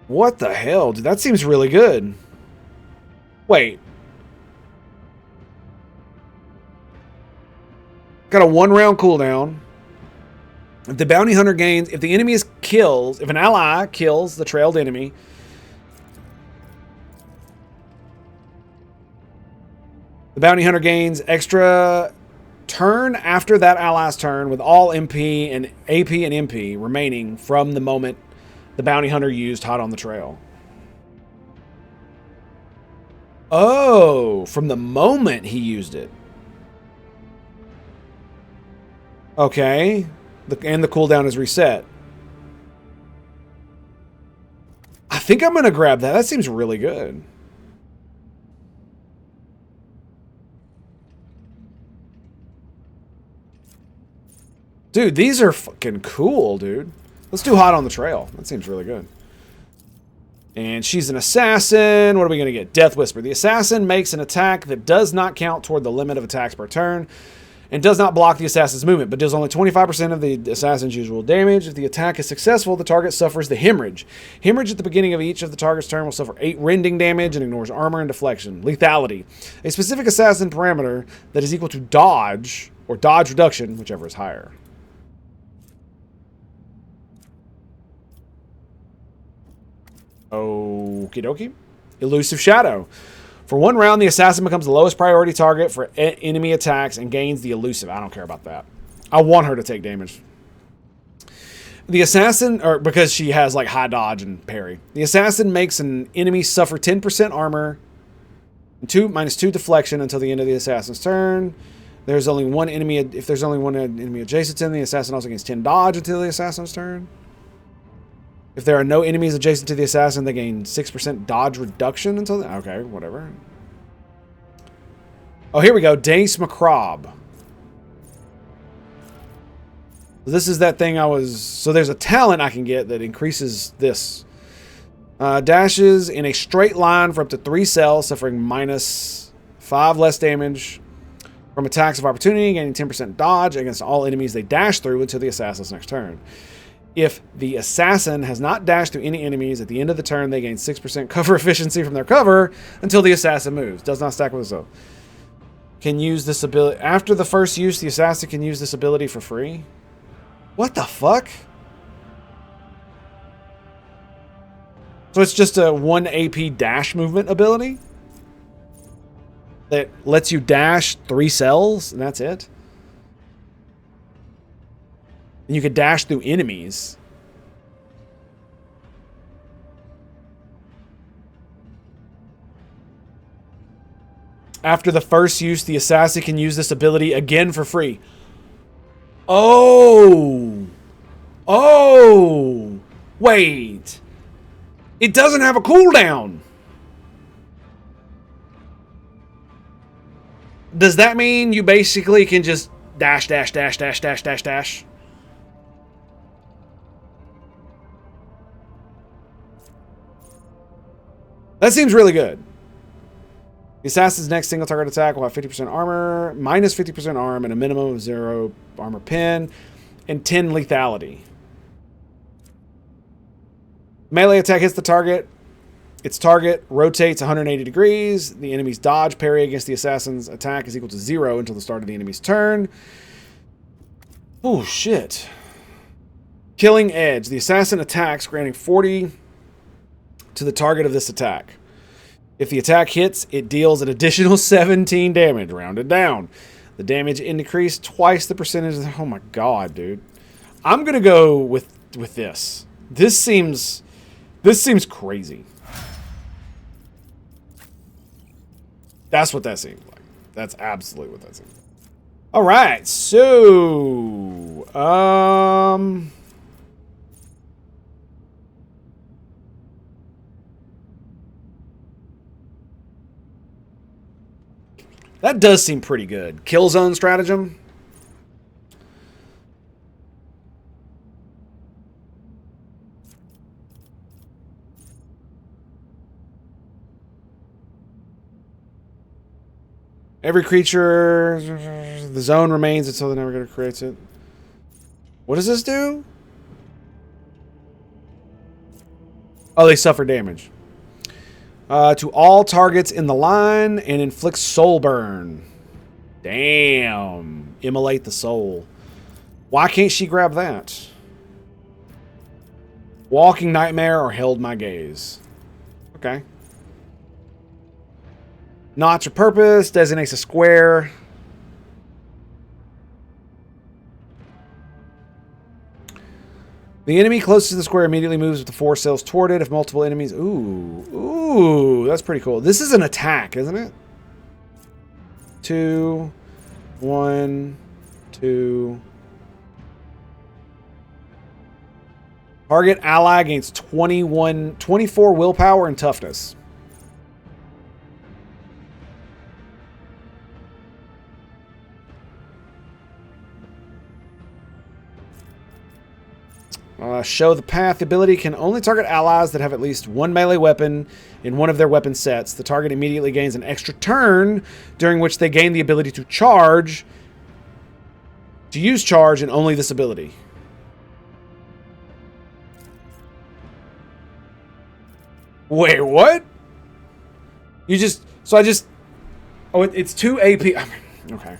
What the hell, dude? That seems really good. Wait. Got a 1-round cooldown. If the bounty hunter gains, if the enemy kills, if an ally kills the trailed enemy, the bounty hunter gains extra turn after that ally's turn with all MP and AP and MP remaining from the moment the bounty hunter used Hot on the Trail. Oh, from the moment he used it. Okay. And the cooldown is reset. I think I'm going to grab that. That seems really good. Dude, these are fucking cool, dude. Let's do Hot on the Trail. That seems really good. And she's an assassin. What are we going to get? Death Whisper. The assassin makes an attack that does not count toward the limit of attacks per turn and does not block the assassin's movement, but deals only 25% of the assassin's usual damage. If the attack is successful, the target suffers the hemorrhage. Hemorrhage at the beginning of each of the target's turn will suffer 8 rending damage and ignores armor and deflection. Lethality. A specific assassin parameter that is equal to dodge or dodge reduction, whichever is higher. Okie dokie. Elusive Shadow. For 1 round, the assassin becomes the lowest priority target for enemy attacks and gains the elusive. I don't care about that. I want her to take damage. The assassin, or because she has like high dodge and parry. The assassin makes an enemy suffer 10% armor and -2 deflection until the end of the assassin's turn. There's only one enemy. If there's only one enemy adjacent to him, the assassin also gains 10 dodge until the assassin's turn. If there are no enemies adjacent to the assassin, they gain 6% dodge reduction until then. Okay, whatever. Oh, here we go. Dace Macabre. This is that thing I was... So there's a talent I can get that increases this. Dashes in a straight line for up to 3 cells, suffering -5 less damage from attacks of opportunity, gaining 10% dodge against all enemies they dash through until the assassin's next turn. If the assassin has not dashed through any enemies, at the end of the turn, they gain 6% cover efficiency from their cover until the assassin moves. Does not stack with itself. Can use this ability. After the first use, the assassin can use this ability for free. What the fuck? So it's just a 1 AP dash movement ability? That lets you dash 3 cells, and that's it? And you could dash through enemies. After the first use, the assassin can use this ability again for free. Oh! Oh! Wait! It doesn't have a cooldown! Does that mean you basically can just dash, dash, dash, dash, dash, dash, dash? That seems really good. The assassin's next single target attack will have 50% armor, -50% arm, and a minimum of 0 armor pen, and 10 lethality. Melee attack hits the target. Its target rotates 180 degrees. The enemy's dodge parry against the assassin's attack is equal to 0 until the start of the enemy's turn. Oh, shit. Killing Edge. The assassin attacks, granting 40 to the target of this attack. If the attack hits, it deals an additional 17 damage, rounded down. The damage increased twice the percentage. Oh my god, dude. I'm gonna go with this. This seems crazy. That's what that seems like. That's absolutely what that seems like. All right, so that does seem pretty good. Killzone stratagem. Every creature, the zone remains until the navigator creates it. What does this do? Oh, they suffer damage. To all targets in the line and inflicts soul burn. Damn. Immolate the soul. Why can't she grab that? Walking Nightmare or Held My Gaze. Okay. Notch of Purpose. Designates a square. The enemy closest to the square immediately moves with the force cells toward it. If multiple enemies... Ooh, that's pretty cool. This is an attack, isn't it? 2, 1, 2. Target ally gains 24 willpower and toughness. Show the path. The ability can only target allies that have at least one melee weapon in one of their weapon sets. The target immediately gains an extra turn, during which they gain the ability to charge. To use charge and only this ability. Wait, what? You just... So I just... Oh, it's 2 AP. Okay.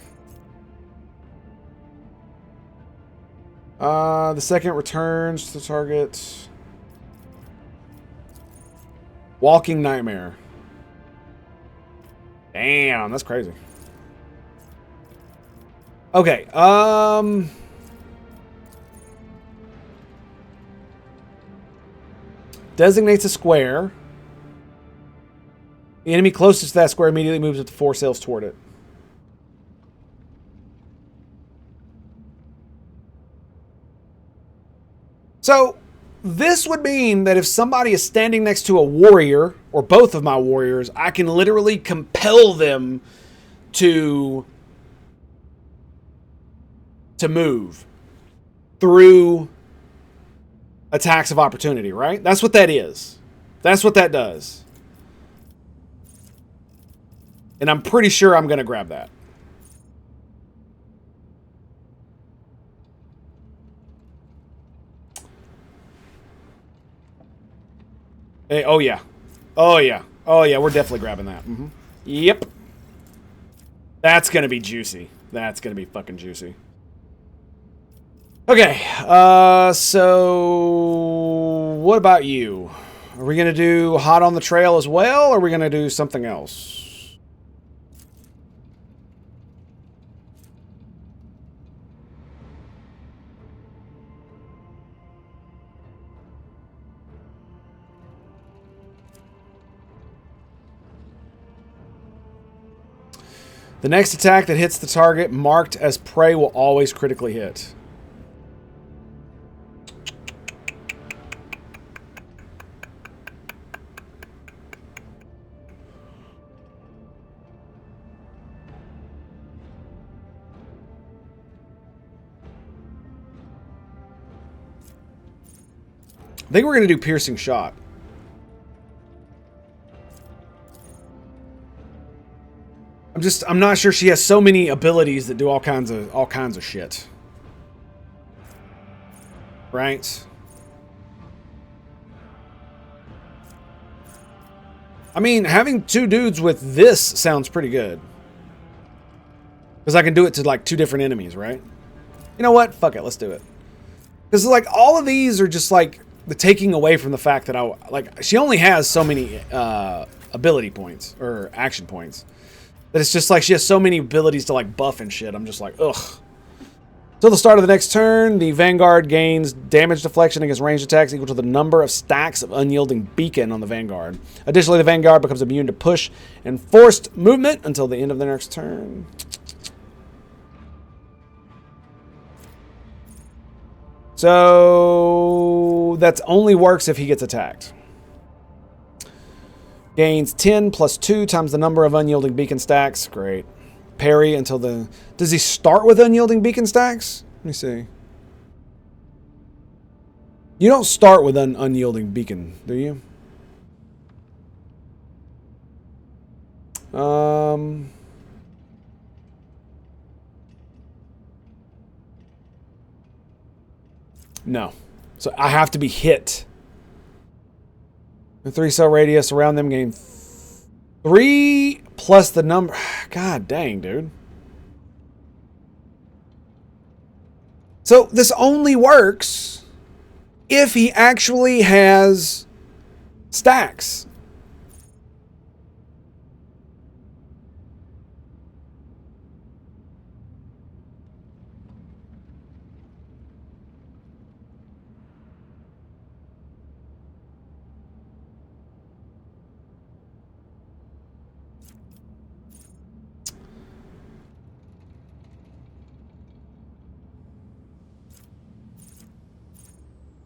The second returns to the target. Walking Nightmare. Damn, that's crazy. Okay, designates a square. The enemy closest to that square immediately moves with the force cells toward it. So, this would mean that if somebody is standing next to a warrior, or both of my warriors, I can literally compel them to move through attacks of opportunity, right? That's what that is. That's what that does. And I'm pretty sure I'm going to grab that. Hey, oh yeah. Oh yeah. Oh yeah, we're definitely grabbing that. Mm-hmm. Yep. That's going to be juicy. That's going to be fucking juicy. Okay, so what about you? Are we going to do Hot on the Trail as well, or are we going to do something else? The next attack that hits the target marked as prey will always critically hit. I think we're going to do Piercing Shot. I'm not sure she has so many abilities that do all kinds of shit. Right? I mean, having 2 dudes with this sounds pretty good. Because I can do it to like 2 different enemies, right? You know what? Fuck it, let's do it. Because like all of these are just like the taking away from the fact that she only has so many ability points or action points. That it's just like she has so many abilities to like buff and shit. I'm just like, ugh. Till the start of the next turn, the Vanguard gains damage deflection against ranged attacks equal to the number of stacks of unyielding beacon on the Vanguard. Additionally, the Vanguard becomes immune to push and forced movement until the end of the next turn. So that only works if he gets attacked. Gains 10 plus 2 times the number of unyielding beacon stacks. Great. Parry until the... Does he start with unyielding beacon stacks? Let me see. You don't start with an unyielding beacon, do you? No. So I have to be hit. The 3-cell radius around them gain 3 plus the number. God dang, dude. So this only works if he actually has stacks.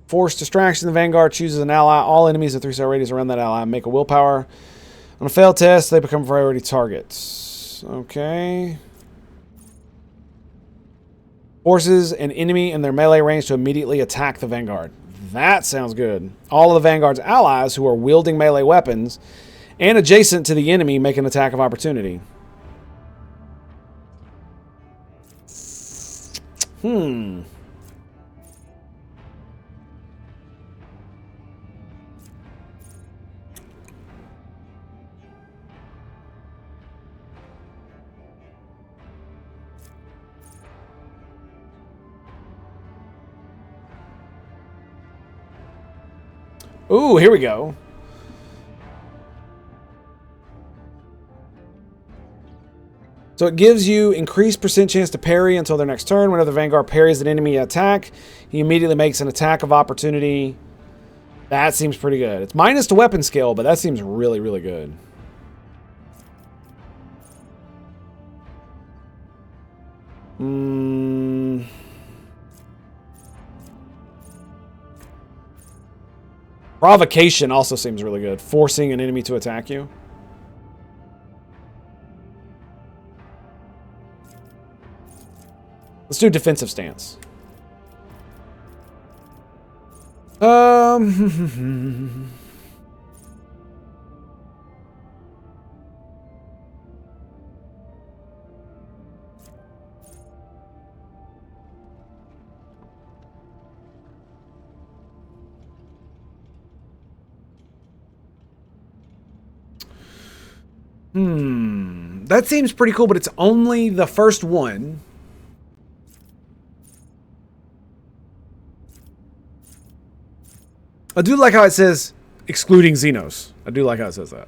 Force distraction. The Vanguard chooses an ally. All enemies of 3-cell radius around that ally make a willpower. On a failed test, they become priority targets. Okay. Forces an enemy in their melee range to immediately attack the Vanguard. That sounds good. All of the Vanguard's allies who are wielding melee weapons and adjacent to the enemy make an attack of opportunity. Ooh, here we go. So it gives you increased percent chance to parry until their next turn. Whenever the Vanguard parries an enemy attack, he immediately makes an attack of opportunity. That seems pretty good. It's minus to weapon skill, but that seems really, really good. Provocation also seems really good. Forcing an enemy to attack you. Let's do defensive stance. That seems pretty cool, but it's only the first one. I do like how it says excluding Xenos. I do like how it says that.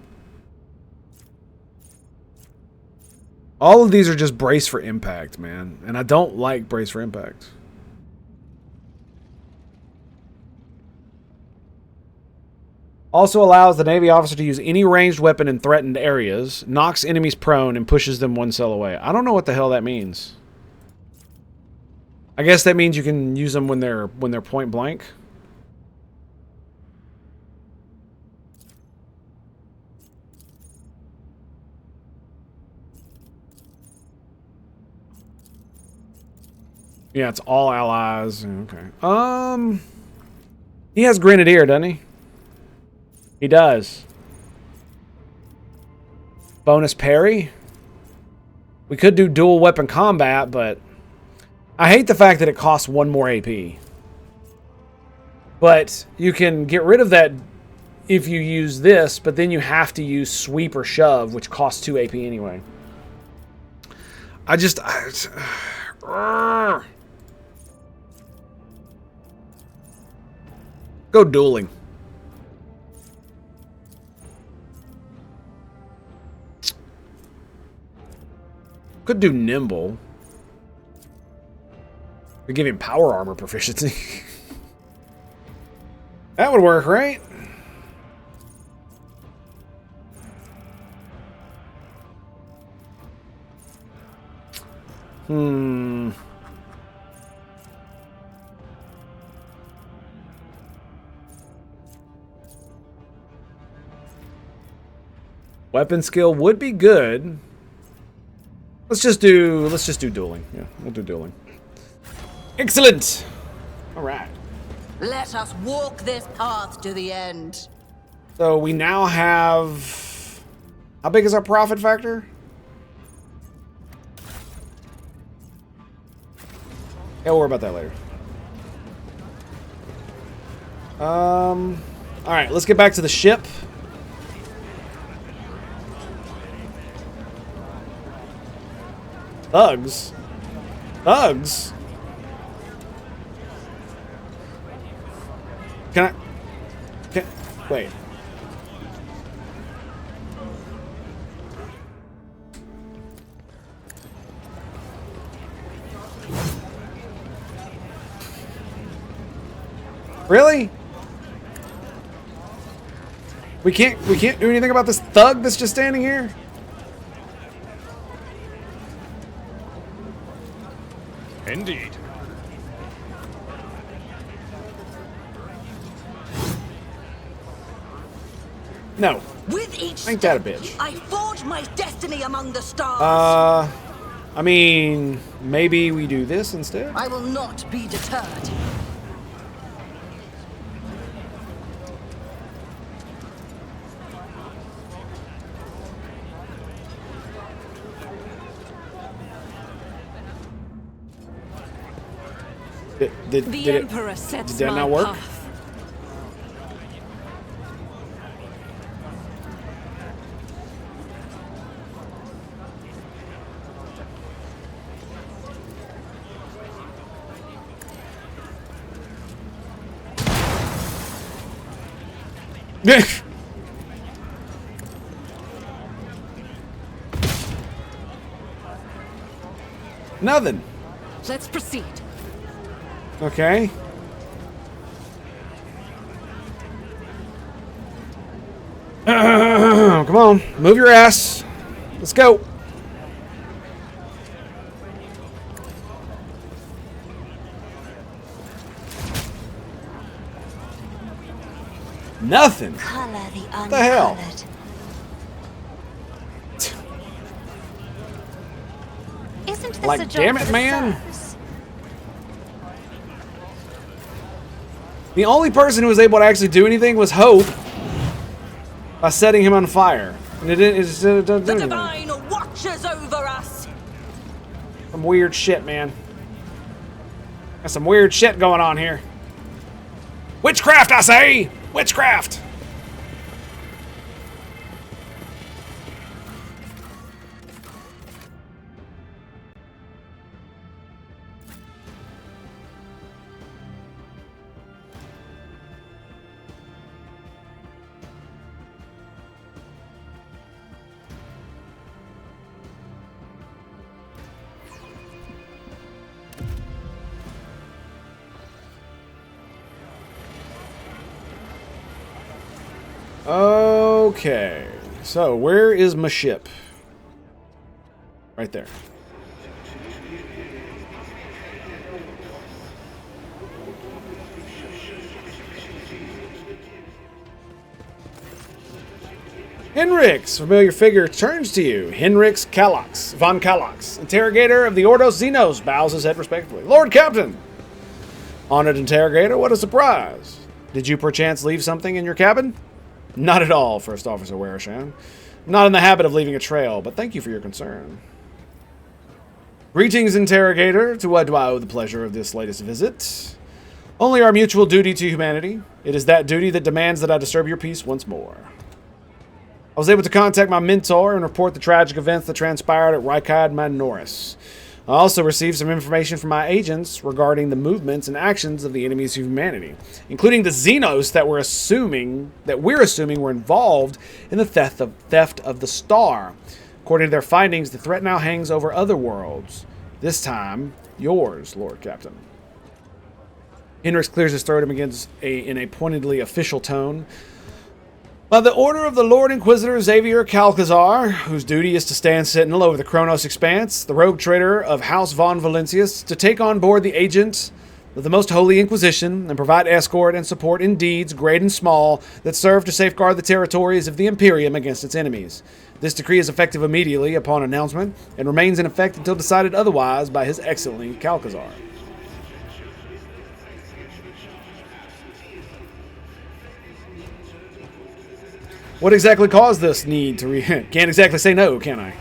All of these are just brace for impact, man. And I don't like brace for impact. Also allows the Navy officer to use any ranged weapon in threatened areas, knocks enemies prone, and pushes them 1 cell away. I don't know what the hell that means. I guess that means you can use them when they're point blank. Yeah, it's all allies. Okay. He has Grenadier, doesn't he? He does. Bonus parry. We could do dual weapon combat, but I hate the fact that it costs 1 more AP. But you can get rid of that if you use this, but then you have to use sweep or shove, which costs 2 AP anyway. Go dueling. Could do nimble. Could give him power armor proficiency. That would work, right? Weapon skill would be good. Let's just do dueling. Yeah, we'll do dueling. Excellent. All right. Let us walk this path to the end. So we now have, how big is our profit factor? Yeah, we'll worry about that later. All right, let's get back to the ship. Thugs? Thugs? Wait. Really? We can't do anything about this thug that's just standing here? Indeed. No. With each Ain't that a step, bitch? I forge my destiny among the stars. I mean, maybe we do this instead? I will not be deterred. Did Emperor sets did that my not work? path. Nothing. Let's proceed. Okay. Come on, move your ass. Let's go. Nothing. Color the the hell? uncolored. Isn't this Like, a job damn for it, the man. sirs? The only person who was able to actually do anything was Hope by setting him on fire. And it doesn't do The anything. divine watches over us. Some weird shit, man. Got some weird shit going on here. Witchcraft, I say! Witchcraft! Okay, so where is my ship? Right there. Henrix, familiar figure, turns to you. Henrix Kalox, von Kalox, interrogator of the Ordos Xenos, bows his head respectfully. Lord Captain! Honored interrogator, what a surprise. Did you perchance leave something in your cabin? Not at all, First Officer Wereshan. I'm not in the habit of leaving a trail, but thank you for your concern. Greetings, interrogator. To what do I owe the pleasure of this latest visit? Only our mutual duty to humanity. It is that duty that demands that I disturb your peace once more. I was able to contact my mentor and report the tragic events that transpired at Rykad Manoris. I also received some information from my agents regarding the movements and actions of the enemies of humanity, including the Xenos that we're assuming were involved in the theft of the star. According to their findings, the threat now hangs over other worlds. This time, yours, Lord Captain. Henrix clears his throat and begins in a pointedly official tone. By the order of the Lord Inquisitor Xavier Calcazar, whose duty is to stand sentinel over the Kronos Expanse, the rogue traitor of House von Valentius, to take on board the agent of the Most Holy Inquisition and provide escort and support in deeds, great and small, that serve to safeguard the territories of the Imperium against its enemies. This decree is effective immediately upon announcement and remains in effect until decided otherwise by His Excellency Calcazar. What exactly caused this need to Can't exactly say no, can I?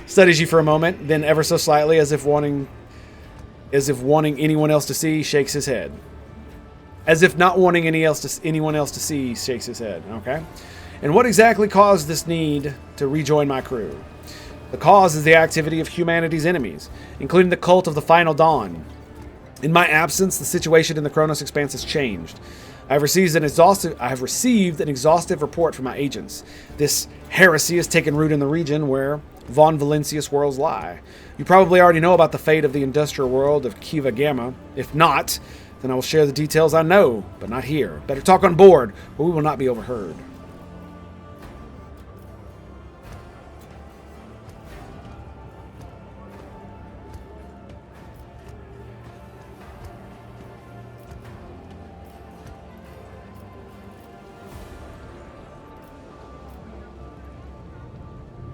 Studies you for a moment, then ever so slightly, as if wanting anyone else to see, shakes his head. As if not wanting anyone else to see, shakes his head. Okay. And what exactly caused this need to rejoin my crew? The cause is the activity of humanity's enemies, including the cult of the Final Dawn. In my absence, the situation in the Kronos Expanse has changed. I have received an exhaustive report from my agents. This heresy has taken root in the region where Von Valencius worlds lie. You probably already know about the fate of the industrial world of Kiva Gamma. If not, then I will share the details I know, but not here. Better talk on board, or we will not be overheard.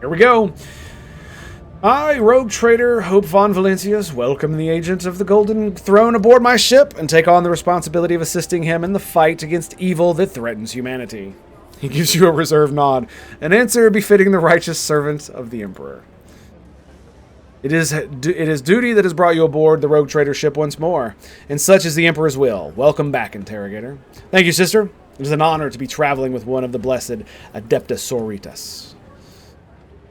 Here we go. I, Rogue Traitor Hope Von Valencius, welcome the agent of the Golden Throne aboard my ship and take on the responsibility of assisting him in the fight against evil that threatens humanity. He gives you a reserved nod, an answer befitting the righteous servant of the Emperor. It is duty that has brought you aboard the Rogue Traitor ship once more, and such is the Emperor's will. Welcome back, Interrogator. Thank you, sister. It is an honor to be traveling with one of the blessed Adeptus Sororitas.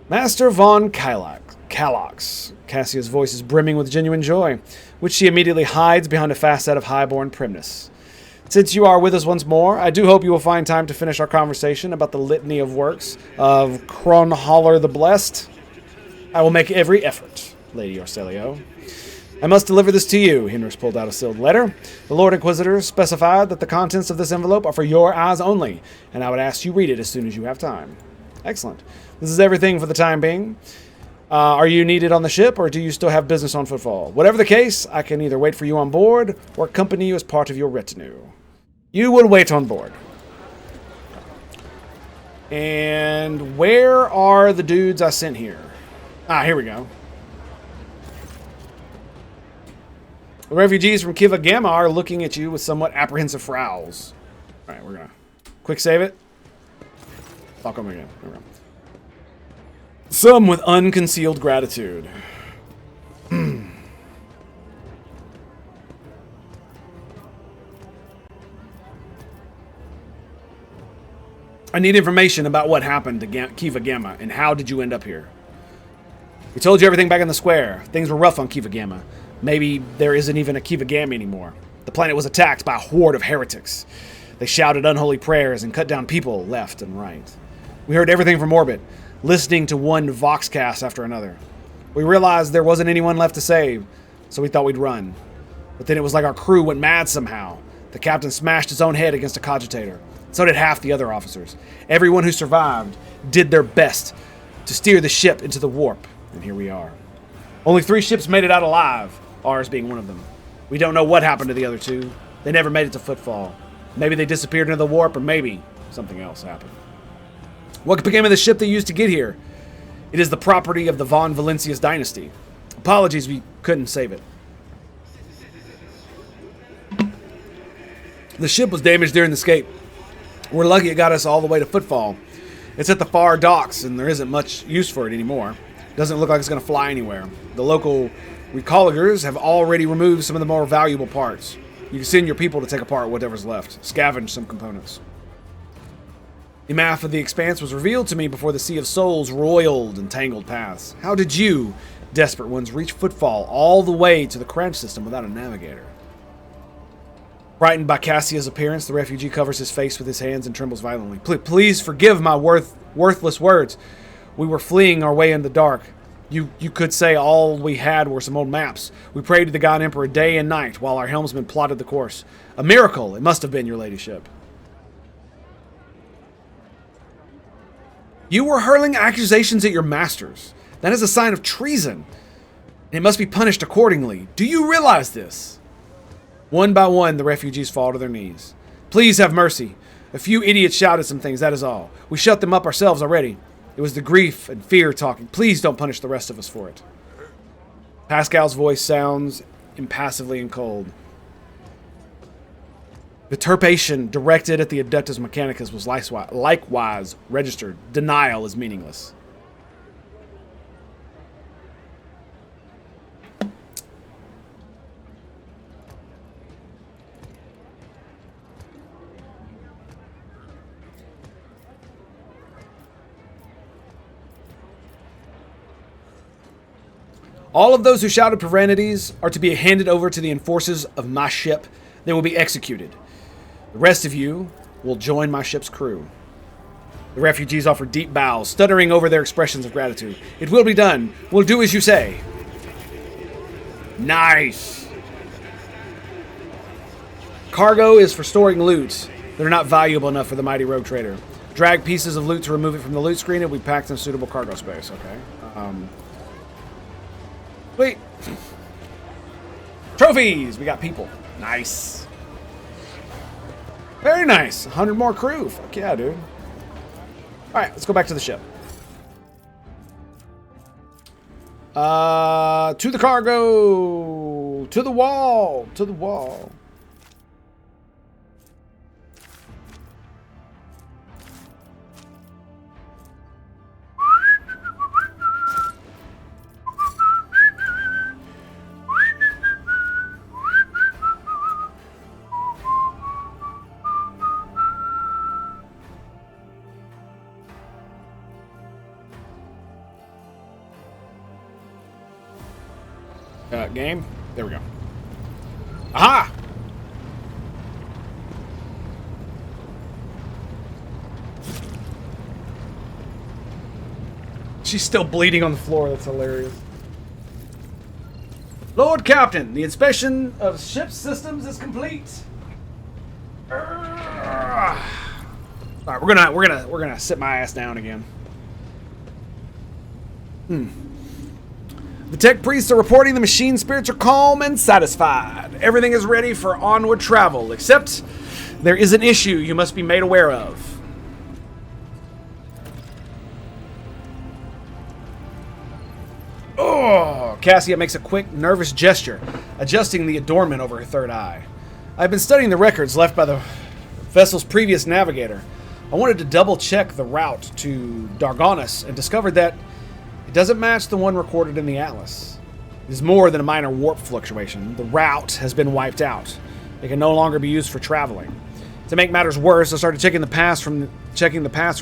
Master Von Calox. Cassia's voice is brimming with genuine joy, which she immediately hides behind a facet of highborn primness. Since you are with us once more, I do hope you will find time to finish our conversation about the litany of works of Kronhaller the Blessed. I will make every effort, Lady Orselio. I must deliver this to you. Henris pulled out a sealed letter. The Lord Inquisitor specified that the contents of this envelope are for your eyes only, and I would ask you read it as soon as you have time. Excellent. This is everything for the time being. Are you needed on the ship, or do you still have business on Footfall? Whatever the case, I can either wait for you on board or accompany you as part of your retinue. You will wait on board. And where are the dudes I sent here? Ah, here we go. The refugees from Kiva Gamma are looking at you with somewhat apprehensive frowns. All right, we're going to quick save it. Welcome again. There we go. Some with unconcealed gratitude. I need information about what happened to Kiva Gamma, and how did you end up here? We told you everything back in the square. Things were rough on Kiva Gamma. Maybe there isn't even a Kiva Gamma anymore. The planet was attacked by a horde of heretics. They shouted unholy prayers and cut down people left and right. We heard everything from orbit, listening to one Voxcast after another. We realized there wasn't anyone left to save, so we thought we'd run. But then it was like our crew went mad somehow. The captain smashed his own head against a cogitator. So did half the other officers. Everyone who survived did their best to steer the ship into the warp, and here we are. Only 3 ships made it out alive, ours being one of them. We don't know what happened to the other 2. They never made it to Footfall. Maybe they disappeared into the warp, or maybe something else happened. What became of the ship they used to get here? It is the property of the Von Valencius dynasty. Apologies, we couldn't save it. The ship was damaged during the escape. We're lucky it got us all the way to Footfall. It's at the far docks, and there isn't much use for it anymore. Doesn't look like it's going to fly anywhere. The local recallers have already removed some of the more valuable parts. You can send your people to take apart whatever's left, scavenge some components. The map of the Expanse was revealed to me before the Sea of Souls roiled and tangled paths. How did you, desperate ones, reach Footfall all the way to the Cranch system without a navigator? Frightened by Cassia's appearance, the refugee covers his face with his hands and trembles violently. Please forgive my worthless words. We were fleeing our way in the dark. You could say all we had were some old maps. We prayed to the God Emperor day and night while our helmsman plotted the course. A miracle it must have been, your ladyship. You were hurling accusations at your masters. That is a sign of treason. And it must be punished accordingly. Do you realize this? One by one, the refugees fall to their knees. Please have mercy. A few idiots shouted some things, that is all. We shut them up ourselves already. It was the grief and fear talking. Please don't punish the rest of us for it. Pascal's voice sounds impassively and cold. The turpation directed at the Adeptus Mechanicus was likewise registered. Denial is meaningless. All of those who shouted profanities are to be handed over to the enforcers of my ship. They will be executed. The rest of you will join my ship's crew. The refugees offer deep bows, stuttering over their expressions of gratitude. It will be done. We'll do as you say. Nice. Cargo is for storing loot that are not valuable enough for the mighty rogue trader. Drag pieces of loot to remove it from the loot screen and we packed in suitable cargo space. Okay. Wait. Trophies. We got people. Nice. Very nice. 100 more crew. Fuck yeah, dude. Alright, let's go back to the ship. To the cargo! To the wall! To the wall. Game. There we go. Aha! She's still bleeding on the floor. That's hilarious. Lord Captain, the inspection of ship systems is complete. All right, we're gonna sit my ass down again. The tech priests are reporting the machine spirits are calm and satisfied. Everything is ready for onward travel, except there is an issue you must be made aware of. Oh, Cassia makes a quick, nervous gesture, adjusting the adornment over her third eye. I've been studying the records left by the vessel's previous navigator. I wanted to double-check the route to Dargonus and discovered that it doesn't match the one recorded in the Atlas. It is more than a minor warp fluctuation. The route has been wiped out. It can no longer be used for traveling. To make matters worse, I started checking the past from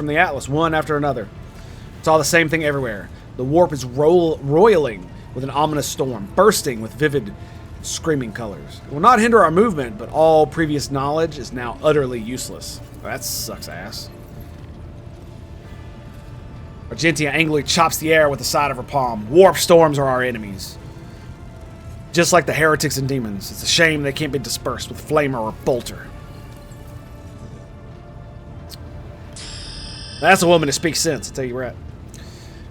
the Atlas, one after another. It's all the same thing everywhere. The warp is roiling with an ominous storm, bursting with vivid, screaming colors. It will not hinder our movement, but all previous knowledge is now utterly useless. That sucks ass. Argentia angrily chops the air with the side of her palm. Warp storms are our enemies. Just like the heretics and demons. It's a shame they can't be dispersed with flamer or bolter. That's a woman that speaks sense, I'll tell you right.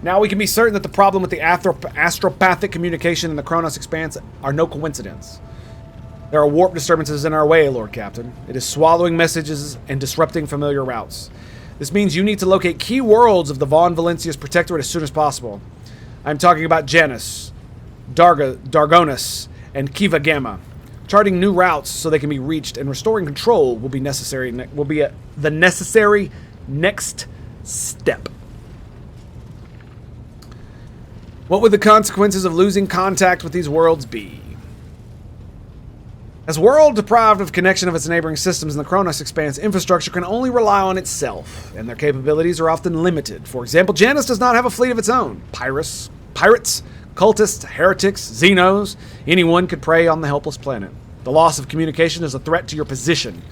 Now we can be certain that the problem with the astropathic communication in the Kronos Expanse are no coincidence. There are warp disturbances in our way, Lord Captain. It is swallowing messages and disrupting familiar routes. This means you need to locate key worlds of the Von Valencia's Protectorate as soon as possible. I'm talking about Janus, Dargonus, and Kiva Gamma. Charting new routes so they can be reached and restoring control will be necessary. The necessary next step. What would the consequences of losing contact with these worlds be? As a world deprived of connection of its neighboring systems in the Kronos Expanse, infrastructure can only rely on itself, and their capabilities are often limited. For example, Janus does not have a fleet of its own. Pirates, cultists, heretics, Xenos, anyone could prey on the helpless planet. The loss of communication is a threat to your position.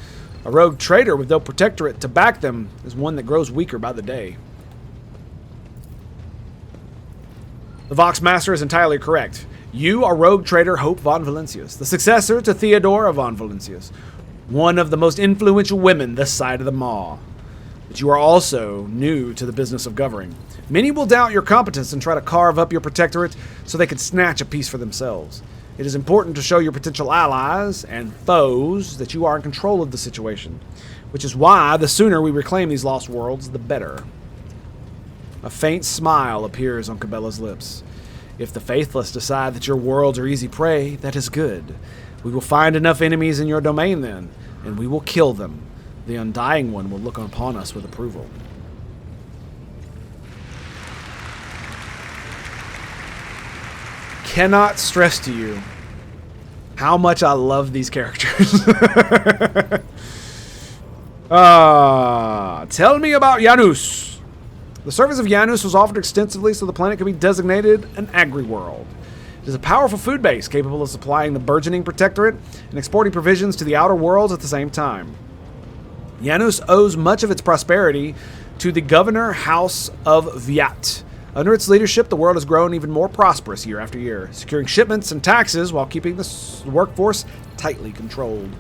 A rogue trader with no protectorate to back them is one that grows weaker by the day. The Vox Master is entirely correct. You are rogue trader Hope von Valencius, the successor to Theodora von Valencius, one of the most influential women this side of the Maw. But you are also new to the business of governing. Many will doubt your competence and try to carve up your protectorate so they can snatch a piece for themselves. It is important to show your potential allies and foes that you are in control of the situation, which is why the sooner we reclaim these lost worlds, the better. A faint smile appears on Cabela's lips. If the faithless decide that your worlds are easy prey, that is good. We will find enough enemies in your domain then, and we will kill them. The Undying One will look upon us with approval. Cannot stress to you how much I love these characters. Tell me about Janus. The surface of Janus was offered extensively so the planet could be designated an agri-world. It is a powerful food base capable of supplying the burgeoning protectorate and exporting provisions to the outer worlds at the same time. Xenos owes much of its prosperity to the Governor House of Viat. Under its leadership, the world has grown even more prosperous year after year, securing shipments and taxes while keeping the workforce tightly controlled.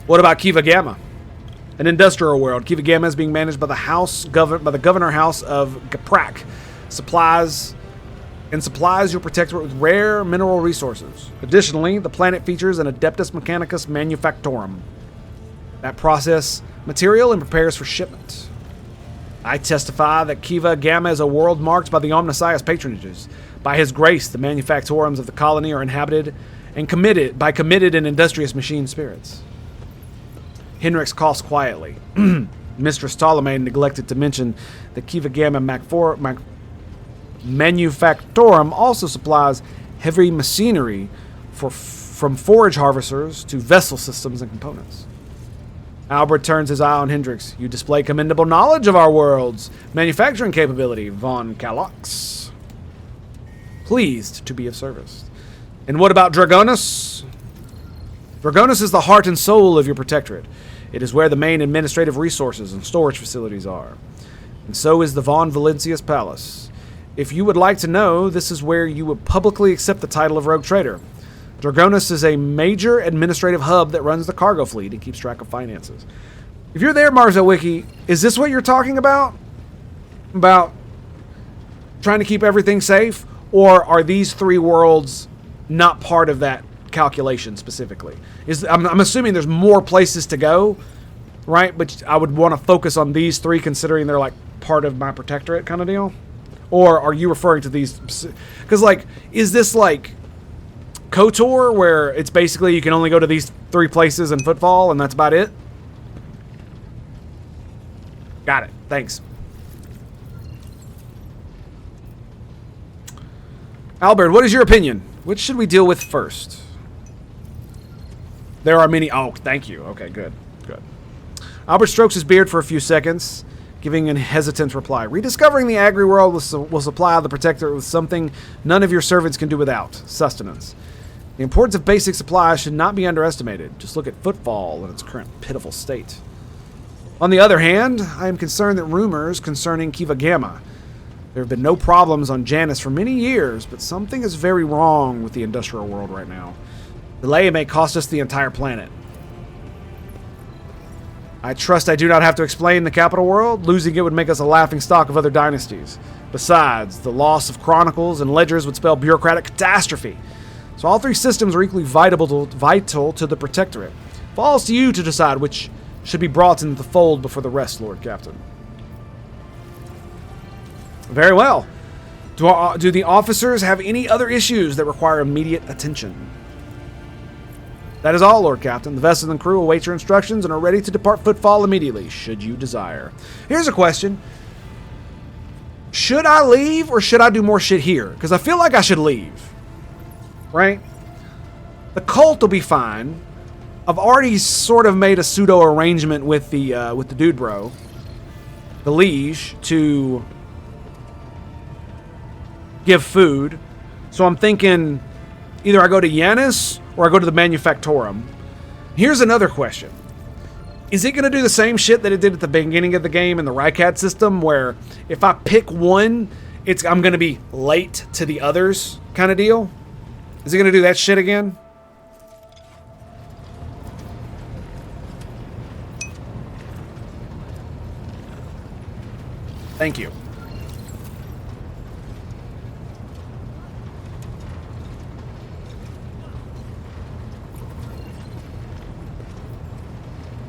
What about Kiva Gamma? An industrial world. Kiva Gamma is being managed by the Governor House of Gaprak. Supplies your protectorate with rare mineral resources. Additionally, the planet features an Adeptus Mechanicus Manufactorum that process material and prepares for shipment. I testify that Kiva Gamma is a world marked by the Omnissiah's patronages. By his grace, the manufactorums of the colony are inhabited and committed and industrious machine spirits. Henrix coughs quietly. Mistress Ptolemy neglected to mention that Kiva Gamma Manufactorum also supplies heavy machinery from forage harvesters to vessel systems and components. Albert turns his eye on Hendrix. You display commendable knowledge of our world's manufacturing capability, von Kalox. Pleased to be of service. And what about Dragonus? Dragonus is the heart and soul of your protectorate. It is where the main administrative resources and storage facilities are. And so is the Von Valencius Palace. If you would like to know, this is where you would publicly accept the title of Rogue Trader. Dragonus is a major administrative hub that runs the cargo fleet and keeps track of finances. If you're there, Marzo Wiki, is this what you're talking about? About trying to keep everything safe? Or are these three worlds not part of that calculation specifically? I'm assuming there's more places to go, right? But I would want to focus on these three considering they're like part of my protectorate kind of deal. Or are you referring to these? Because, like, is this like KOTOR where it's basically you can only go to these three places in Footfall and that's about it? Got it. Thanks. Albert, what is your opinion? Which should we deal with first? There are many. Oh, thank you. Okay, good. Good. Albert strokes his beard for a few seconds, giving a hesitant reply. Rediscovering the agri-world will supply the Protectorate with something none of your servants can do without. Sustenance. The importance of basic supplies should not be underestimated. Just look at Footfall in its current pitiful state. On the other hand, I am concerned that rumors concerning Kiva Gamma. There have been no problems on Janus for many years, but something is very wrong with the industrial world right now. Delay may cost us the entire planet. I trust I do not have to explain the capital world. Losing it would make us a laughingstock of other dynasties. Besides, the loss of chronicles and ledgers would spell bureaucratic catastrophe. So all three systems are equally vital to the Protectorate. It falls to you to decide which should be brought into the fold before the rest, Lord Captain. Very well. Do the officers have any other issues that require immediate attention? That is all, Lord Captain. The vessel and crew await your instructions and are ready to depart Footfall immediately, should you desire. Here's a question. Should I leave or should I do more shit here? Because I feel like I should leave. Right? The cult will be fine. I've already sort of made a pseudo arrangement with the dude bro, the liege, to give food. So I'm thinking either I go to Janus or I go to the Manufactorum. Here's another question. Is it going to do the same shit that it did at the beginning of the game in the Rycat system, where if I pick one, I'm going to be late to the others kind of deal? Is it going to do that shit again? Thank you.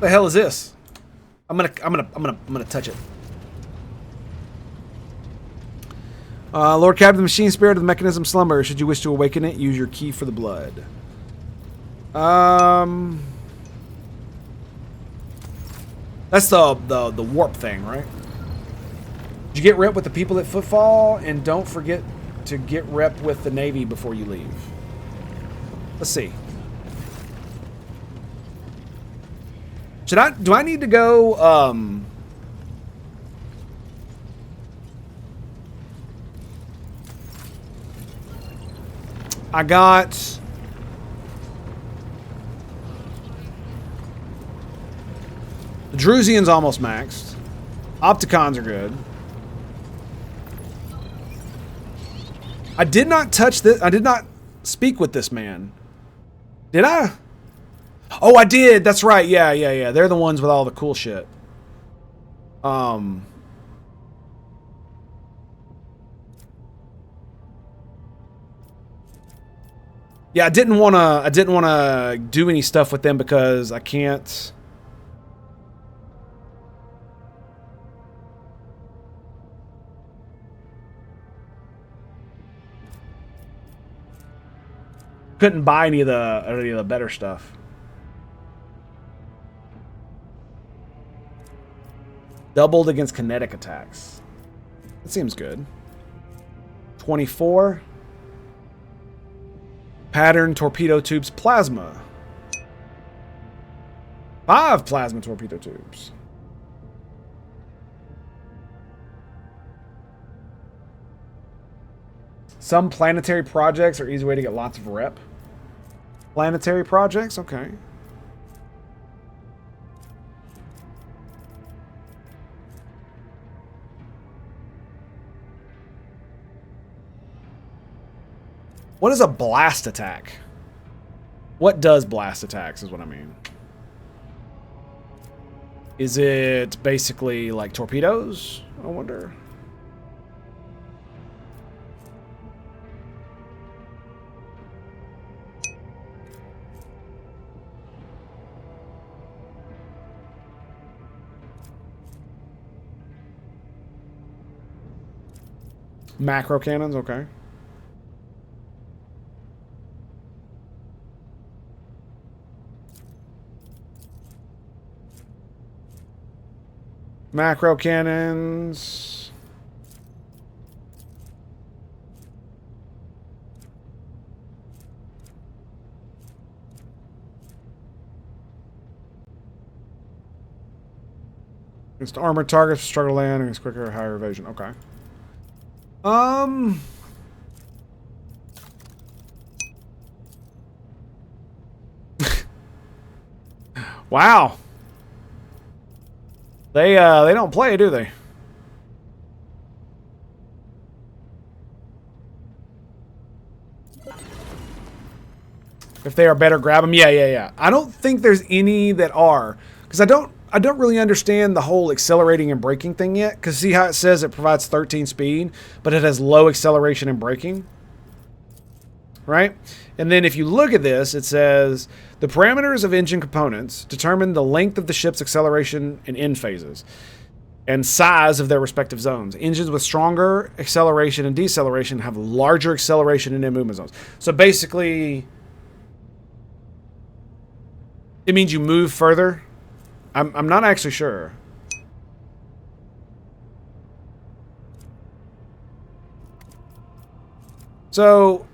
The hell is this? I'm gonna touch it. Lord Captain, the machine spirit of the mechanism slumber. Should you wish to awaken it, use your key for the blood. That's the warp thing, right? Did you get rep with the people at Footfall? And don't forget to get rep with the Navy before you leave. Let's see. Do I need to go, I got... The Drusian's almost maxed. Opticons are good. I did not touch this. I did not speak with this man. Did I? Oh, I did. That's right. Yeah, yeah, yeah. They're the ones with all the cool shit. Yeah, I didn't want to do any stuff with them because I can't. Couldn't buy any of the better stuff. Doubled against kinetic attacks. That seems good. 24. Pattern torpedo tubes plasma. 5 plasma torpedo tubes. Some planetary projects are easy way to get lots of rep. Planetary projects, okay. What is a blast attack? What does blast attacks is what I mean. Is it basically like torpedoes? I wonder. Macro cannons, okay. Macro cannons. Against armored targets, struggle to land, against quicker or higher evasion. Okay. Wow. They don't play, do they? If they are better, grab them. Yeah, yeah, yeah. I don't think there's any that are, because I don't really understand the whole accelerating and braking thing yet. Because see how it says it provides 13 speed, but it has low acceleration and braking, right? And then if you look at this, it says the parameters of engine components determine the length of the ship's acceleration and end phases and size of their respective zones. Engines with stronger acceleration and deceleration have larger acceleration and end movement zones. So basically, it means you move further. I'm not actually sure. So,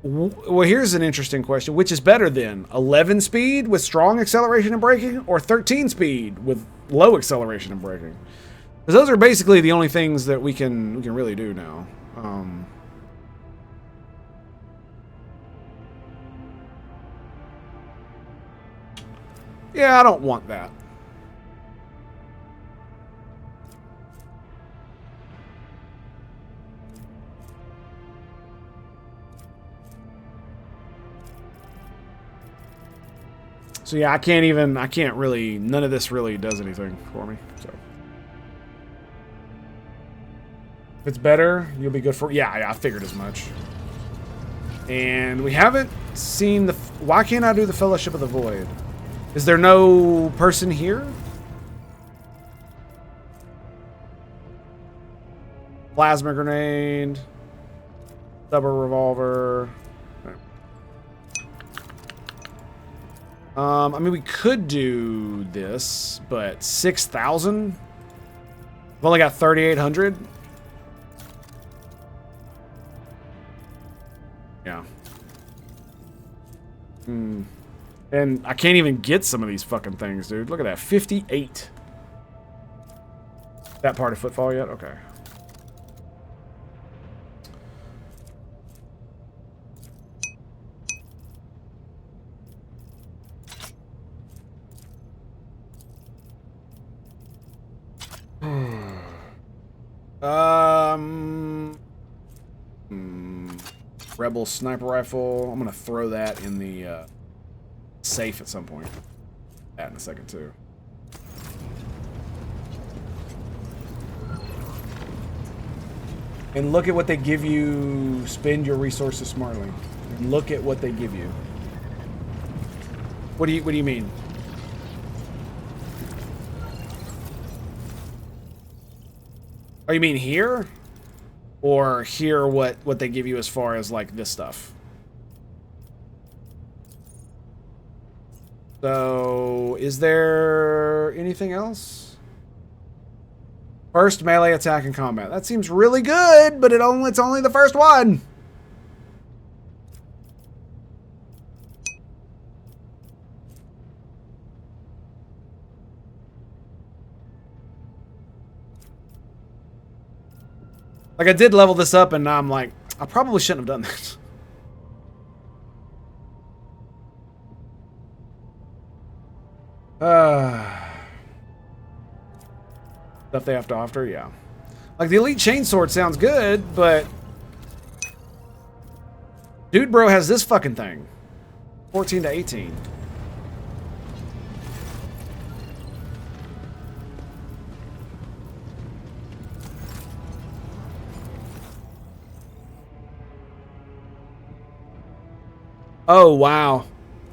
well, here's an interesting question. Which is better then? 11 speed with strong acceleration and braking, or 13 speed with low acceleration and braking? Because those are basically the only things that we can really do now. Yeah, I don't want that. So yeah, I can't really, none of this really does anything for me, so. If it's better, you'll be good for, yeah, I figured as much. And we haven't seen the, why can't I do the Fellowship of the Void? Is there no person here? Plasma grenade. Double revolver. I mean, we could do this, but 6,000? I've only got 3,800. Yeah. And I can't even get some of these fucking things, dude. Look at that. 58. That part of footfall yet? Okay. Rebel sniper rifle. I'm gonna throw that in the safe at some point. That in a second too. And look at what they give you. Spend your resources smartly. And look at what they give you. What do you mean? Oh, you mean here? Or here what they give you as far as like this stuff? So, is there anything else? First melee attack in combat. That seems really good, but it's only the first one. Like, I did level this up, and now I'm like, I probably shouldn't have done this. Stuff they have to offer, yeah. Like, the Elite Chainsword sounds good, but... Dude Bro has this fucking thing. 14 to 18. Oh, wow.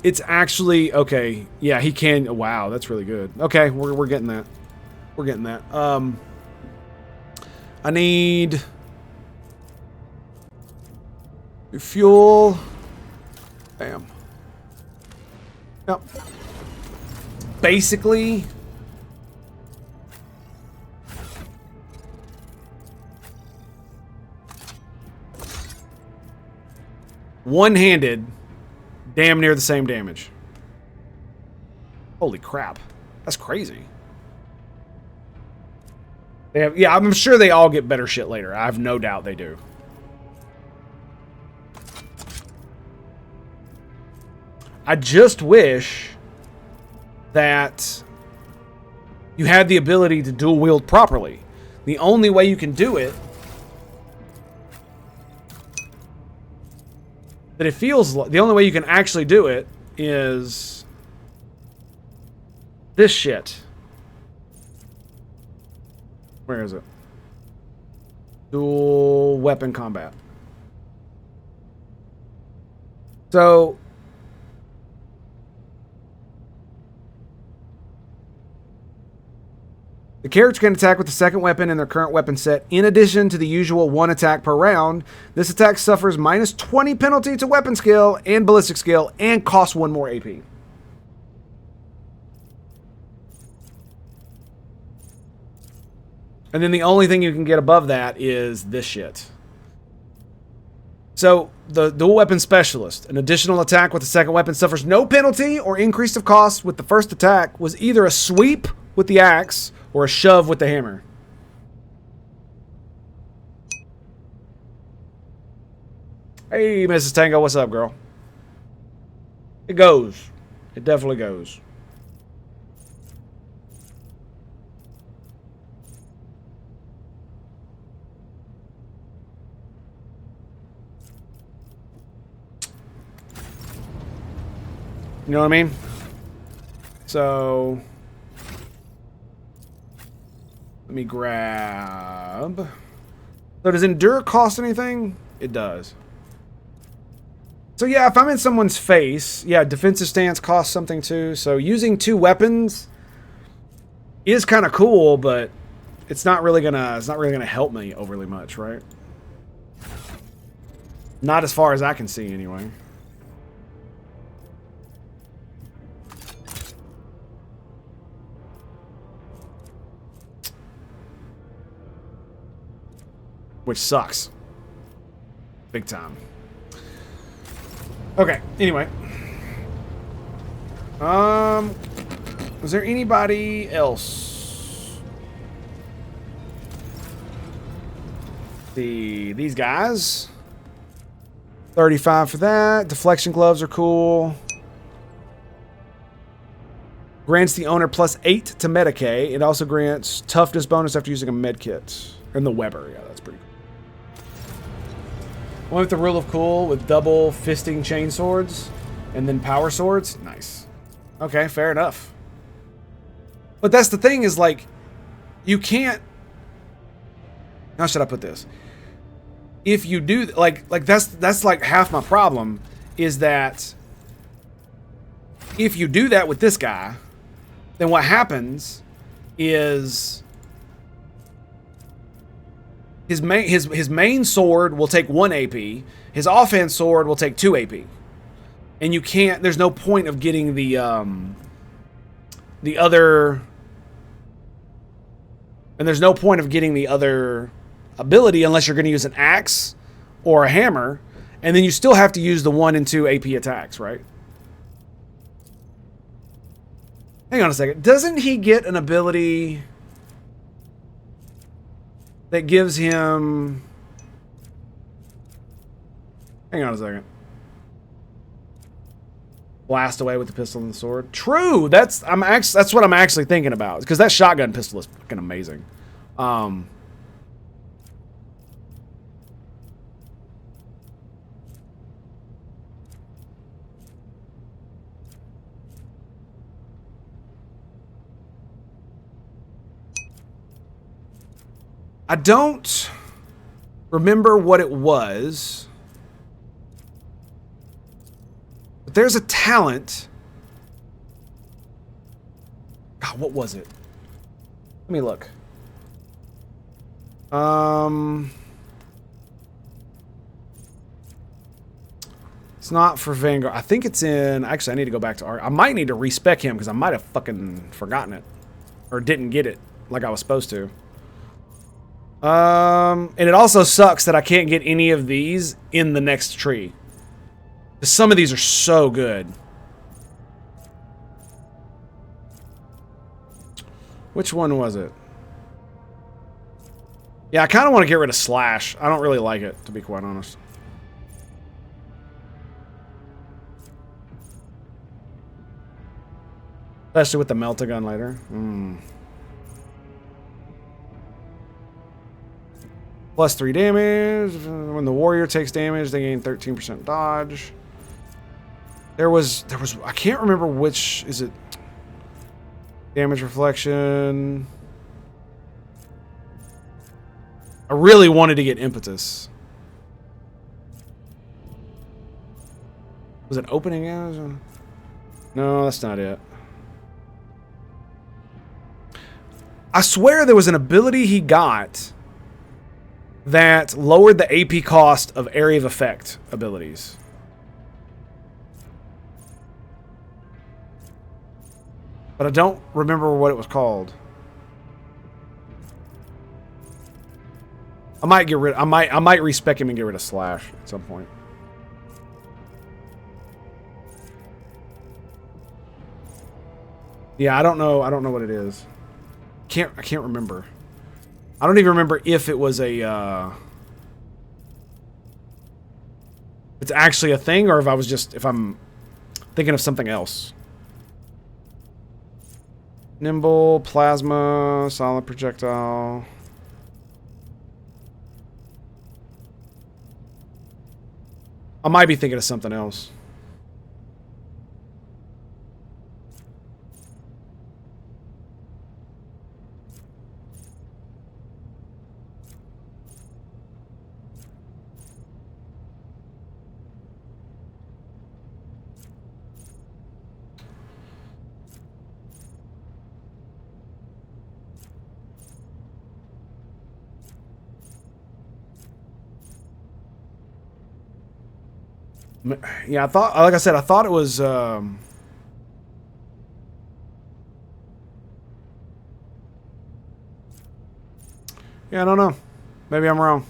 It's actually... Okay. Yeah, he can... Wow, that's really good. Okay, we're getting that. We're getting that. I need... fuel. Bam. Yep. Basically... one-handed... damn near the same damage. Holy crap. That's crazy. They have, yeah, I'm sure they all get better shit later. I have no doubt they do. I just wish that you had the ability to dual wield properly. The only way you can do it, that it feels like the only way you can actually do it is this shit. Where is it? Dual weapon combat. So the character can attack with the second weapon in their current weapon set, in addition to the usual one attack per round. This attack suffers minus 20 penalty to weapon skill and ballistic skill, and costs 1 more AP. And then the only thing you can get above that is this shit. So, the dual weapon specialist. An additional attack with the second weapon suffers no penalty or increase of cost with the first attack, was either a sweep with the axe or a shove with the hammer. Hey, Mrs. Tango, what's up, girl? It goes. It definitely goes. You know what I mean? So... let me grab... So does Endure cost anything? It does. So yeah, if I'm in someone's face, yeah, defensive stance costs something too. So using 2 weapons is kind of cool, but it's not really gonna help me overly much, right? Not as far as I can see anyway. Which sucks. Big time. Okay, anyway. Was there anybody else? These guys. 35 for that. Deflection gloves are cool. Grants the owner plus 8 to Medicae. It also grants toughness bonus after using a med kit. And the Weber, yeah, that's pretty cool. One with the Rule of Cool with double fisting chain swords and then power swords. Nice. Okay, fair enough. But that's the thing is like, you can't. How should I put this? If you do like that's like half my problem is that if you do that with this guy, then what happens is his main sword will take 1 AP, his offense sword will take 2 AP. And you can't, there's no point of getting the other, and there's no point of getting the other ability unless you're going to use an axe or a hammer, and then you still have to use the 1 and 2 AP attacks, right? Hang on a second. Doesn't he get an ability that gives him... Hang on a second. Blast away with the pistol and the sword. True. That's what I'm actually thinking about, because that shotgun pistol is fucking amazing. I don't remember what it was, but there's a talent. God, what was it? Let me look. It's not for Vanguard. I think it's in... Actually, I need to go back to art. I might need to respec him because I might have fucking forgotten it. Or didn't get it like I was supposed to. And it also sucks that I can't get any of these in the next tree. Some of these are so good. Which one was it? Yeah, I kind of want to get rid of Slash. I don't really like it, to be quite honest. Especially with the Melt-A-Gun later. Plus 3 damage. When the warrior takes damage, they gain 13% dodge. There was I can't remember which is it. Damage reflection. I really wanted to get impetus. Was it opening damage? No, that's not it. I swear there was an ability he got that lowered the AP cost of area of effect abilities. But I don't remember what it was called. I might get rid I might respec him and get rid of Slash at some point. Yeah, I don't know what it is. I can't remember. I don't even remember if it was a it's actually a thing, or if I'm thinking of something else. Nimble, plasma, solid projectile. I might be thinking of something else. Yeah, like I said, I thought it was, yeah, I don't know. Maybe I'm wrong.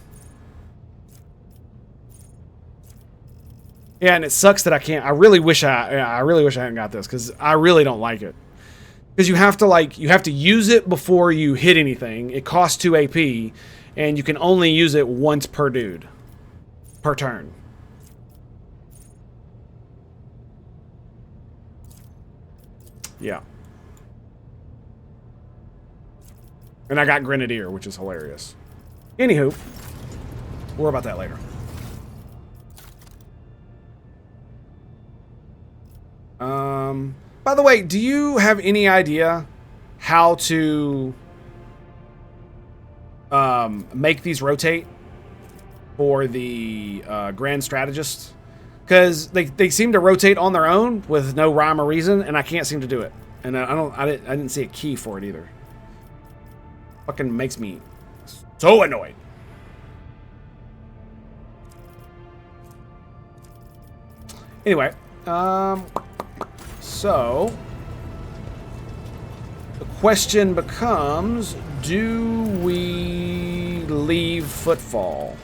Yeah, and it sucks that I can't. I really wish I hadn't got this, because I really don't like it. Because you have to use it before you hit anything. It costs 2 AP, and you can only use it once per dude. Per turn. Yeah. And I got Grenadier, which is hilarious. Anywho, more about that later. By the way, do you have any idea how to make these rotate for the Grand Strategist? Because they seem to rotate on their own with no rhyme or reason, and I can't seem to do it. And I didn't see a key for it either. Fucking makes me so annoyed. Anyway, so the question becomes, do we leave Footfall?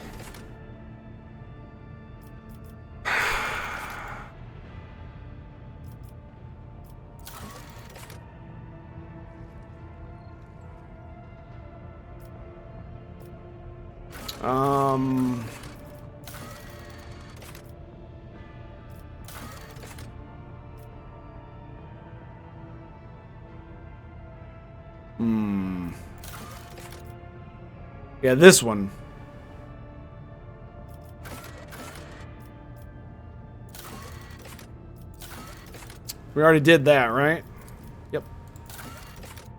Yeah, this one. We already did that, right? Yep.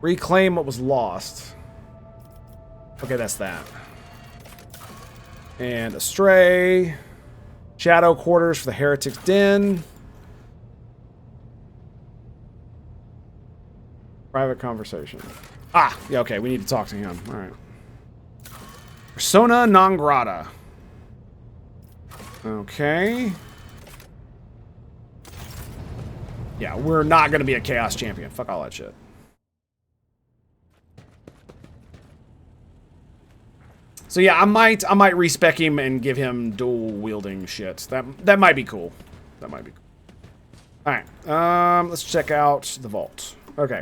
Reclaim what was lost. Okay, that's that. And Astray. Shadow Quarters for the Heretic's Den. Private conversation. Ah, yeah, okay, we need to talk to him. All right. Persona non grata. Okay. Yeah, we're not going to be a Chaos Champion. Fuck all that shit. So yeah, I might respec him and give him dual wielding shit. That might be cool. That might be cool. All right. Let's check out the vault. Okay.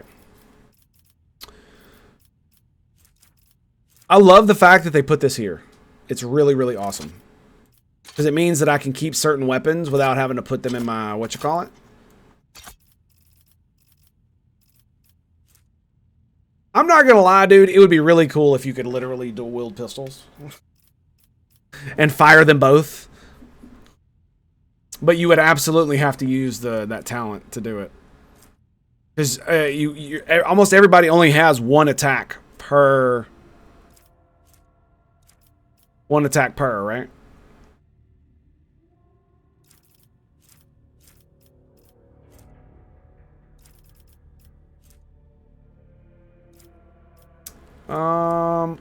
I love the fact that they put this here. It's really, really awesome. Because it means that I can keep certain weapons without having to put them in my, whatchamacallit? I'm not going to lie, dude. It would be really cool if you could literally dual wield pistols. And fire them both. But you would absolutely have to use that talent to do it. Because almost everybody only has one attack per... One attack per, right?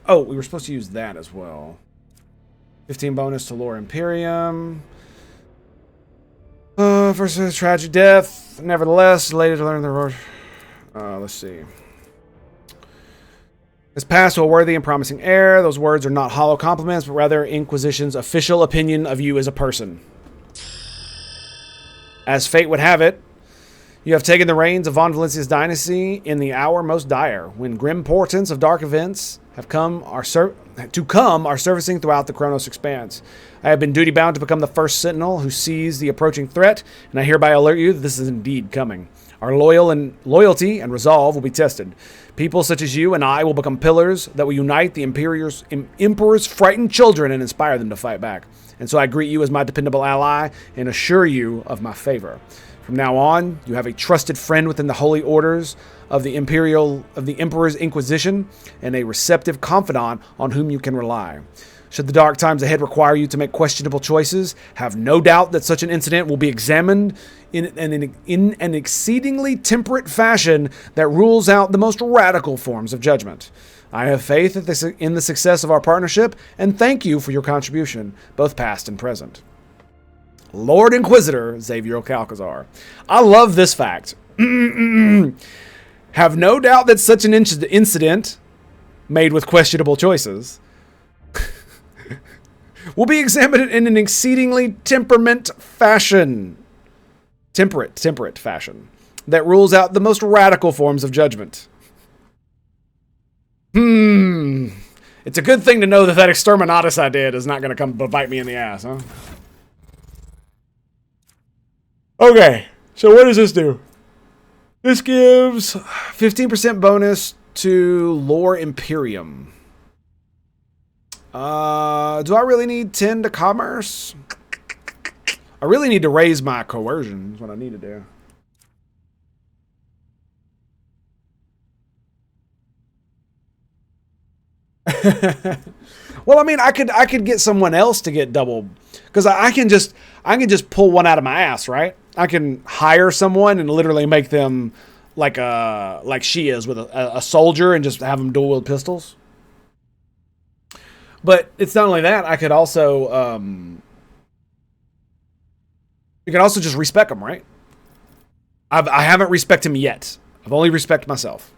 Oh, we were supposed to use that as well. 15 bonus to Lore Imperium. Versus Tragic Death. Nevertheless, later to learn the road. Let's see. Has passed to a worthy and promising heir. Those words are not hollow compliments, but rather Inquisition's official opinion of you as a person. As fate would have it, you have taken the reins of Von Valencia's dynasty in the hour most dire, when grim portents of dark events have are surfacing throughout the Chronos expanse. I have been duty-bound to become the first sentinel who sees the approaching threat, and I hereby alert you that this is indeed coming. Our loyalty and resolve will be tested. People such as you and I will become pillars that will unite the Emperor's frightened children and inspire them to fight back. And so I greet you as my dependable ally and assure you of my favor. From now on, you have a trusted friend within the holy orders of the Emperor's Inquisition and a receptive confidant on whom you can rely. Should the dark times ahead require you to make questionable choices, have no doubt that such an incident will be examined in an exceedingly temperate fashion that rules out the most radical forms of judgment. I have faith in the success of our partnership and thank you for your contribution, both past and present. Lord Inquisitor Xavier Calcazar. I love this fact. Have no doubt that such an incident, made with questionable choices, will be examined in an exceedingly temperate fashion that rules out the most radical forms of judgment. It's a good thing to know that Exterminatus I did is not going to come bite me in the ass, huh? Okay, so what does this do? This gives 15% bonus to Lore Imperium. Do I really need 10 to commerce? I really need to raise my coercion, is what I need to do. Well, I mean, I could get someone else to get double, because I can just pull one out of my ass, right? I can hire someone and literally make them like she is with a soldier and just have them dual wield pistols. But it's not only that. I could also you can also just respec them, right? I haven't respected him yet. I've only respected myself.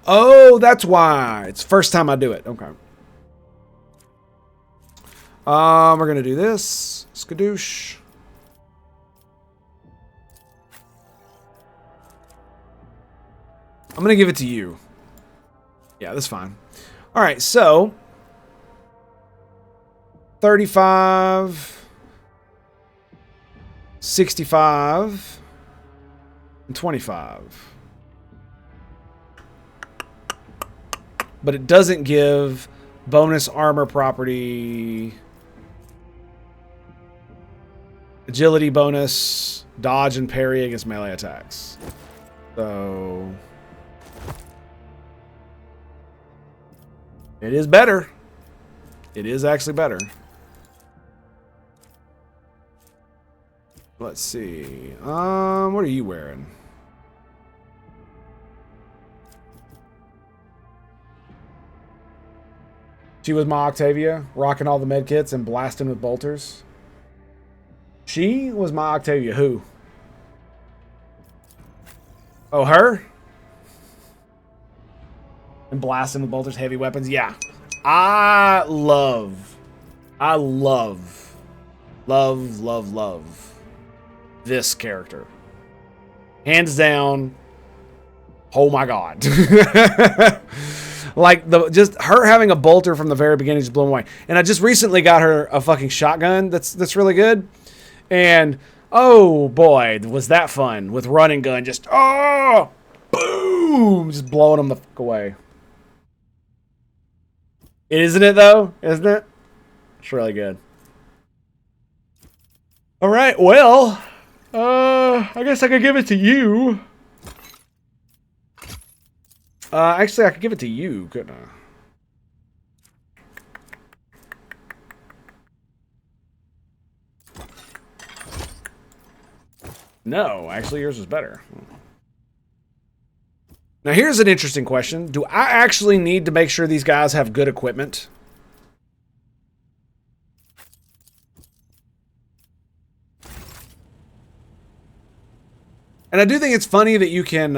Oh, that's why. It's the first time I do it. Okay. We're going to do this. Skadoosh. I'm going to give it to you. Yeah, that's fine. All right, so 35, 65, and 25. But it doesn't give bonus armor property, agility bonus, dodge and parry against melee attacks. So it is better. It is actually better. Let's see. What are you wearing? She was my Octavia, rocking all the med kits and blasting with bolters. She was my Octavia. Who? Oh, her? And blasting with bolters, heavy weapons. Yeah. I love this character. Hands down. Oh my God. Like, just her having a bolter from the very beginning just blew me away. And I just recently got her a fucking shotgun that's really good. And oh boy, was that fun with run and gun. Just boom, just blowing them the fuck away. Isn't it though? Isn't it? It's really good. All right, well, I guess I could give it to you. Actually, I could give it to you, couldn't I? No, actually, yours is better. Now, here's an interesting question. Do I actually need to make sure these guys have good equipment? And I do think it's funny that you can...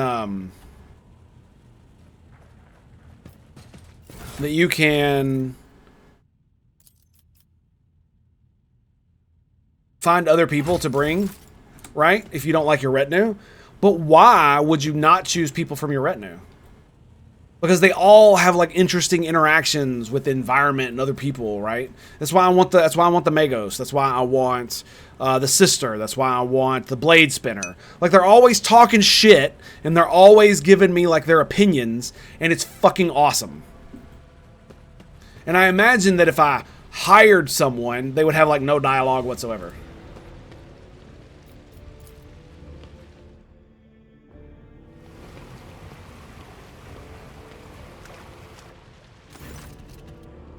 that you can find other people to bring, right? If you don't like your retinue. But why would you not choose people from your retinue? Because they all have like interesting interactions with the environment and other people, right? That's why I want the Magos. That's why I want the sister. That's why I want the blade spinner. Like, they're always talking shit and they're always giving me like their opinions, and it's fucking awesome. And I imagine that if I hired someone, they would have like no dialogue whatsoever.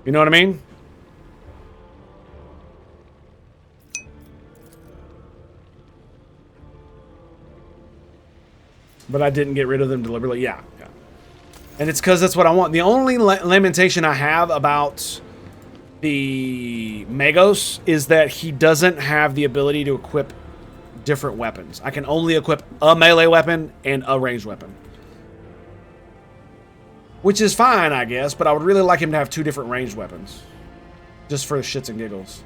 You know what I mean? But I didn't get rid of them deliberately. Yeah. And it's because that's what I want. The only lamentation I have about the Magos is that he doesn't have the ability to equip different weapons. I can only equip a melee weapon and a ranged weapon. Which is fine, I guess, but I would really like him to have 2 different ranged weapons. Just for the shits and giggles.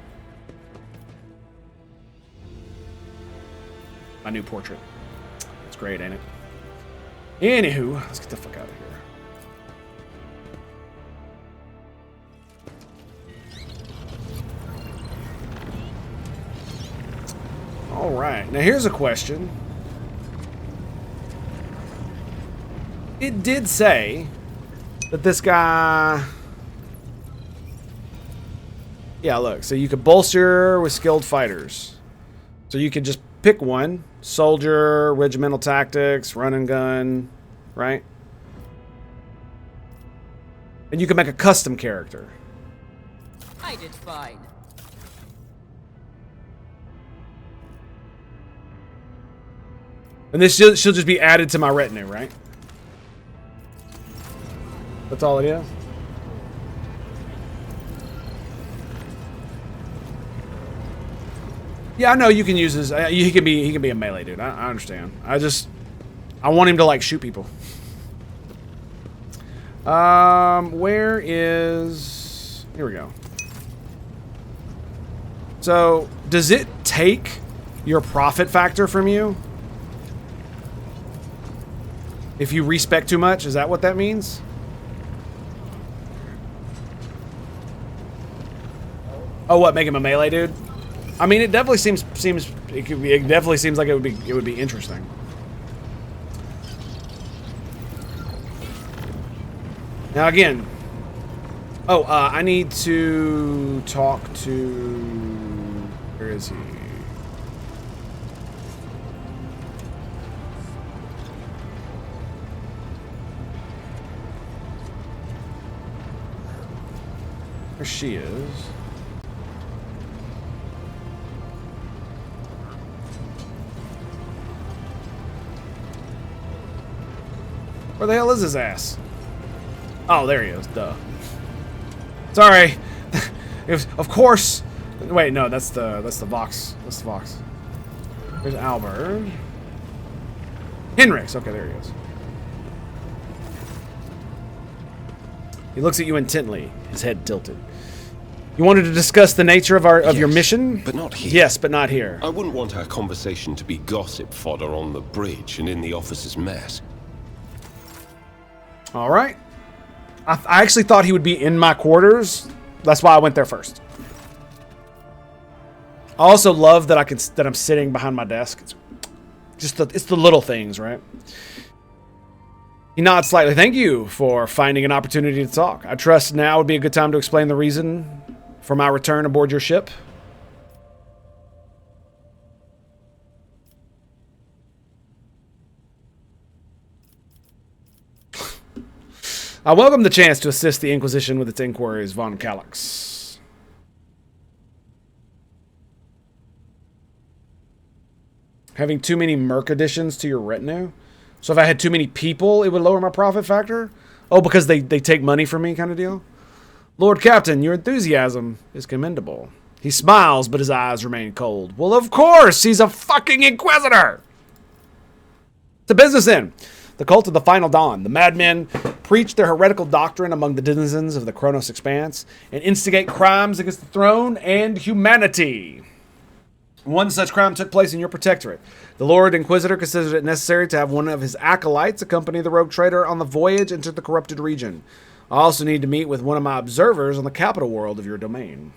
My new portrait. It's great, ain't it? Anywho, let's get the fuck out of here. All right, now here's a question. It did say that this guy... Yeah, look, so you could bolster with skilled fighters. So you could just pick one. Soldier, regimental tactics, run and gun, right? And you can make a custom character. I did fine. And this she'll just be added to my retinue, right? That's all it is. Yeah, I know you can use his. He can be a melee dude. I understand. I want him to like shoot people. Where is? Here we go. So, does it take your profit factor from you if you respec too much? Is that what that means? Oh, what? Make him a melee dude? I mean, it definitely seems it definitely seems like it would be interesting. Now again, I need to talk to, where is he? There she is. Where the hell is his ass? Oh, there he is. Duh. Sorry. Of course. Wait, no, that's the Vox. That's the Vox. There's Albert. Henrix. Okay, there he is. He looks at you intently, his head tilted. You wanted to discuss the nature of your mission? But not here. Yes, but not here. I wouldn't want our conversation to be gossip fodder on the bridge and in the officers' mess. All right. I actually thought he would be in my quarters. That's why I went there first. I also love that I'm sitting behind my desk. It's the little things, right? He nods slightly. Thank you for finding an opportunity to talk. I trust now would be a good time to explain the reason for my return aboard your ship. I welcome the chance to assist the Inquisition with its inquiries, Von Calyx. Having too many merc additions to your retinue? So if I had too many people, it would lower my profit factor? Oh, because they take money from me kind of deal? Lord Captain, your enthusiasm is commendable. He smiles, but his eyes remain cold. Well, of course! He's a fucking Inquisitor! To business then. The cult of the Final Dawn. The madmen preach their heretical doctrine among the denizens of the Kronos Expanse and instigate crimes against the throne and humanity. One such crime took place in your protectorate. The Lord Inquisitor considered it necessary to have one of his acolytes accompany the rogue traitor on the voyage into the corrupted region. I also need to meet with one of my observers on the capital world of your domain.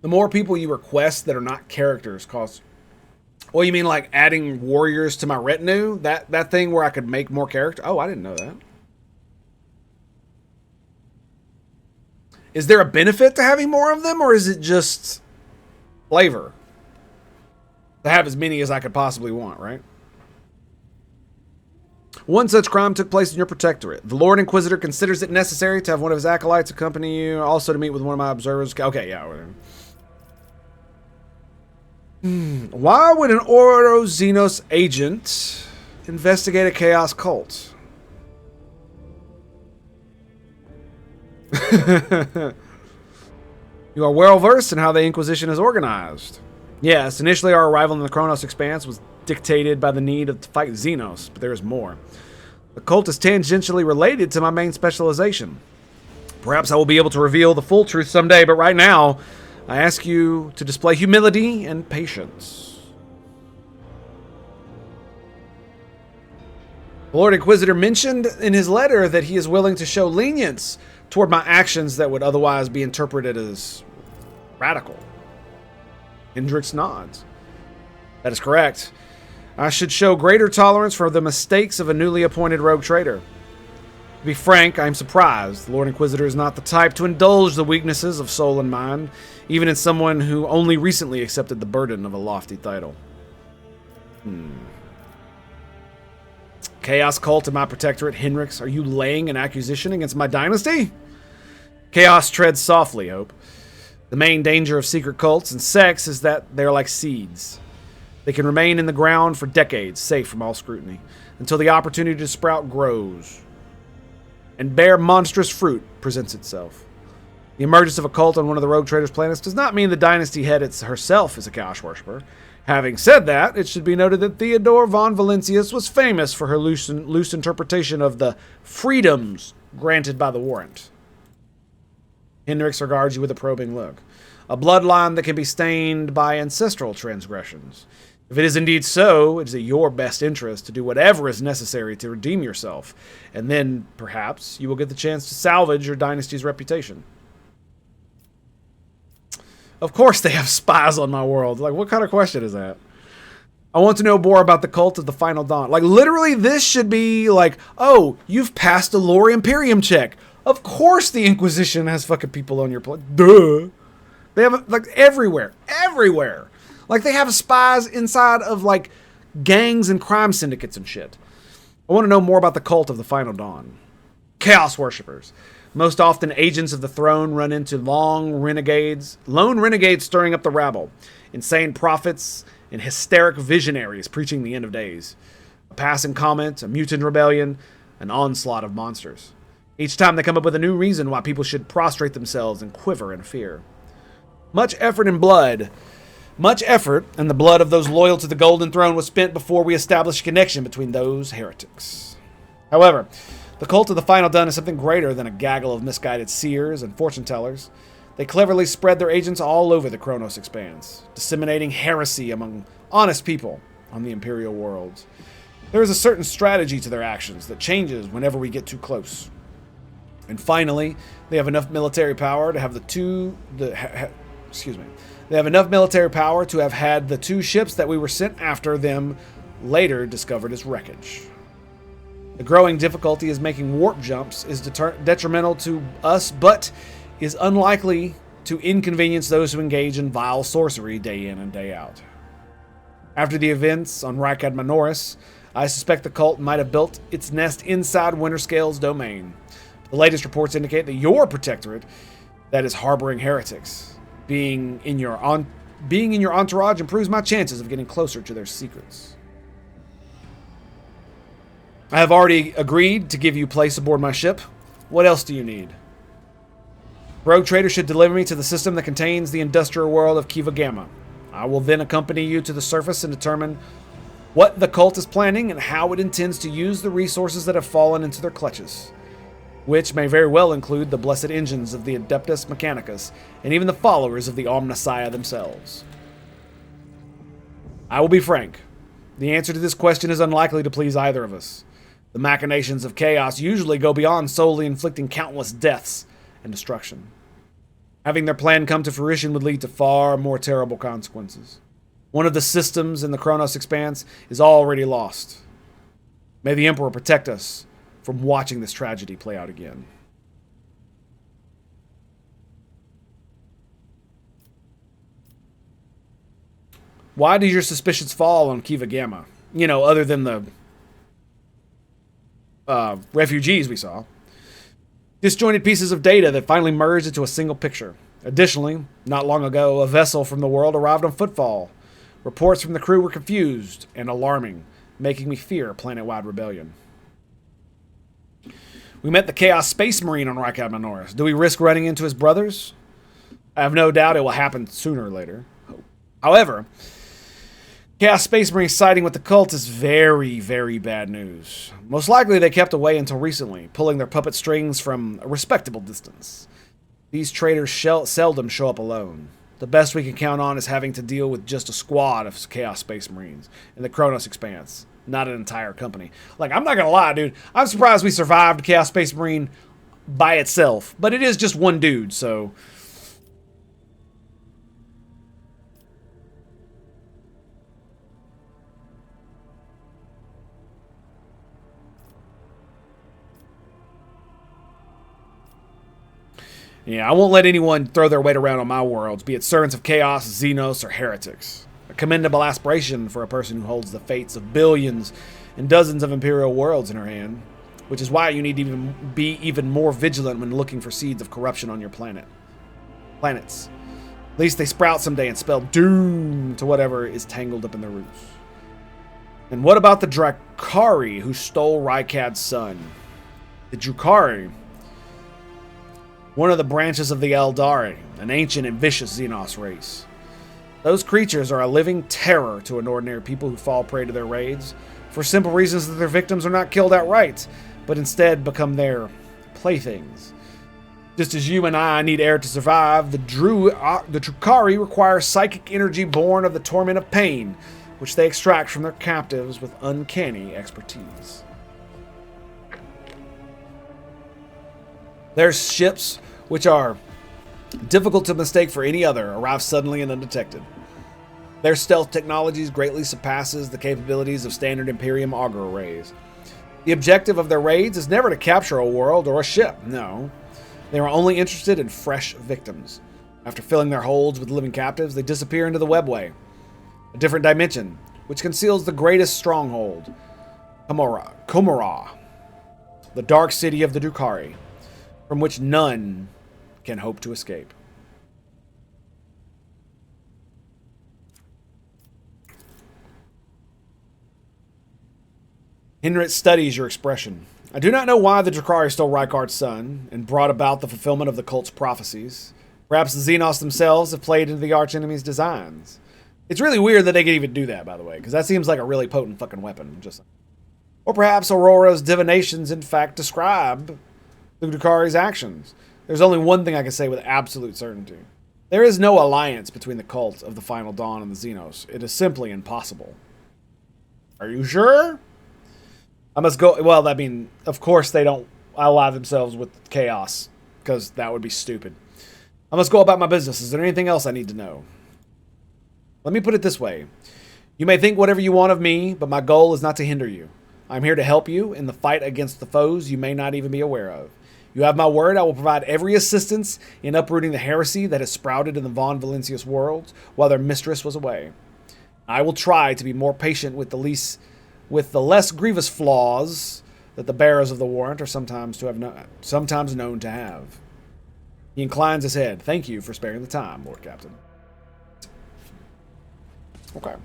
The more people you request that are not characters costs... Well, you mean like adding warriors to my retinue? That thing where I could make more characters? Oh, I didn't know that. Is there a benefit to having more of them, or is it just flavor? To have as many as I could possibly want, right? One such crime took place in your protectorate. The Lord Inquisitor considers it necessary to have one of his acolytes accompany you, also to meet with one of my observers. Okay, yeah, whatever. Why would an Oro Xenos agent investigate a chaos cult? You are well versed in how the Inquisition is organized. Yes, initially our arrival in the Kronos Expanse was dictated by the need to fight Xenos, but there is more. The cult is tangentially related to my main specialization. Perhaps I will be able to reveal the full truth someday, but right now, I ask you to display humility and patience. The Lord Inquisitor mentioned in his letter that he is willing to show lenience toward my actions that would otherwise be interpreted as radical. Hendrix nods. That is correct. I should show greater tolerance for the mistakes of a newly appointed rogue traitor. To be frank, I am surprised. The Lord Inquisitor is not the type to indulge the weaknesses of soul and mind, even in someone who only recently accepted the burden of a lofty title. Chaos cult in my protectorate, Henrix, are you laying an accusation against my dynasty? Chaos treads softly, Hope. The main danger of secret cults and sects is that they're like seeds. They can remain in the ground for decades, safe from all scrutiny, until the opportunity to sprout grows and bear monstrous fruit presents itself. The emergence of a cult on one of the Rogue Traders' planets does not mean the dynasty head herself is a Chaos worshipper. Having said that, it should be noted that Theodore von Valentius was famous for her loose interpretation of the freedoms granted by the warrant. Hendrix regards you with a probing look. A bloodline that can be stained by ancestral transgressions. If it is indeed so, it is in your best interest to do whatever is necessary to redeem yourself, and then, perhaps, you will get the chance to salvage your dynasty's reputation. Of course they have spies on my world. Like, what kind of question is that? I want to know more about the cult of the Final Dawn. Like, literally, this should be like, oh, you've passed a lore Imperium check. Of course the Inquisition has fucking people on your planet. Duh. They have, like, everywhere. Everywhere. Like, they have spies inside of, like, gangs and crime syndicates and shit. I want to know more about the cult of the Final Dawn. Chaos worshippers. Most often, agents of the throne run into lone renegades stirring up the rabble, insane prophets, and hysteric visionaries preaching the end of days. A passing comment, a mutant rebellion, an onslaught of monsters. Each time they come up with a new reason why people should prostrate themselves and quiver in fear. Much effort and the blood of those loyal to the Golden Throne was spent before we established a connection between those heretics. However, the cult of the Final Dawn is something greater than a gaggle of misguided seers and fortune-tellers. They cleverly spread their agents all over the Kronos Expanse, disseminating heresy among honest people on the Imperial worlds. There is a certain strategy to their actions that changes whenever we get too close. And finally, they have enough military power to have They have enough military power to have had the two ships that we were sent after them later discovered as wreckage. The growing difficulty is making warp jumps is detrimental to us, but is unlikely to inconvenience those who engage in vile sorcery day in and day out. After the events on Rykad Minoris, I suspect the cult might have built its nest inside Winterscale's domain. The latest reports indicate that your protectorate that is harboring heretics. Being in your entourage improves my chances of getting closer to their secrets. I have already agreed to give you place aboard my ship. What else do you need? Rogue Trader should deliver me to the system that contains the industrial world of Kiva Gamma. I will then accompany you to the surface and determine what the cult is planning and how it intends to use the resources that have fallen into their clutches, which may very well include the blessed engines of the Adeptus Mechanicus and even the followers of the Omnissiah themselves. I will be frank. The answer to this question is unlikely to please either of us. The machinations of chaos usually go beyond solely inflicting countless deaths and destruction. Having their plan come to fruition would lead to far more terrible consequences. One of the systems in the Kronos Expanse is already lost. May the Emperor protect us from watching this tragedy play out again. Why do your suspicions fall on Kiva Gamma? You know, other than the refugees we saw. Disjointed pieces of data that finally merged into a single picture. Additionally, not long ago, a vessel from the world arrived on footfall. Reports from the crew were confused and alarming, making me fear a planet-wide rebellion. We met the Chaos Space Marine on Rykad Minoris. Do we risk running into his brothers? I have no doubt it will happen sooner or later. However, Chaos Space Marine siding with the cult is very, very bad news. Most likely they kept away until recently, pulling their puppet strings from a respectable distance. These traitors seldom show up alone. The best we can count on is having to deal with just a squad of Chaos Space Marines in the Kronos Expanse, not an entire company. Like, I'm not gonna lie, dude. I'm surprised we survived Chaos Space Marine by itself, but it is just one dude, so... Yeah, I won't let anyone throw their weight around on my worlds, be it servants of chaos, Xenos, or heretics. A commendable aspiration for a person who holds the fates of billions and dozens of imperial worlds in her hand, which is why you need to be even more vigilant when looking for seeds of corruption on your planets. At least they sprout someday and spell doom to whatever is tangled up in their roots. And what about the Drukhari who stole Rykad's son? The Drukhari, one of the branches of the Eldari, an ancient and vicious Xenos race. Those creatures are a living terror to an ordinary people who fall prey to their raids, for simple reasons that their victims are not killed outright, but instead become their playthings. Just as you and I need air to survive, the Drukhari require psychic energy born of the torment of pain, which they extract from their captives with uncanny expertise. Their ships, which are difficult to mistake for any other, arrive suddenly and undetected. Their stealth technologies greatly surpasses the capabilities of standard Imperium auger arrays. The objective of their raids is never to capture a world or a ship, no. They are only interested in fresh victims. After filling their holds with living captives, they disappear into the webway, a different dimension, which conceals the greatest stronghold, Komara, the dark city of the Drukhari, from which none can hope to escape. Hinrit studies your expression. I do not know why the Drukhari stole Rykard's son and brought about the fulfillment of the cult's prophecies. Perhaps the Xenos themselves have played into the archenemy's designs. It's really weird that they could even do that, by the way, because that seems like a really potent fucking weapon. Or perhaps Aurora's divinations in fact describe the Drukhari's actions. There's only one thing I can say with absolute certainty. There is no alliance between the cult of the Final Dawn and the Xenos. It is simply impossible. Are you sure? I must go... Well, I mean, of course they don't ally themselves with chaos, because that would be stupid. I must go about my business. Is there anything else I need to know? Let me put it this way. You may think whatever you want of me, but my goal is not to hinder you. I'm here to help you in the fight against the foes you may not even be aware of. You have my word, I will provide every assistance in uprooting the heresy that has sprouted in the Von Valencius worlds while their mistress was away. I will try to be more patient with the less grievous flaws that the bearers of the warrant are sometimes known to have. He inclines his head. Thank you for sparing the time, Lord Captain. Okay.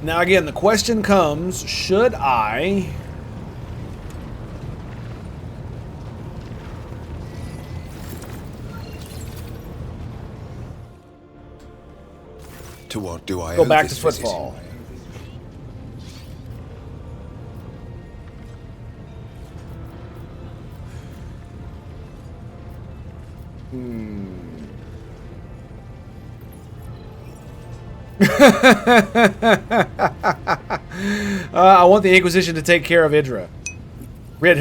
Now again, the question comes, should I... To what do I go owe back to this visit? Footfall? I want the Inquisition to take care of Idra. Rid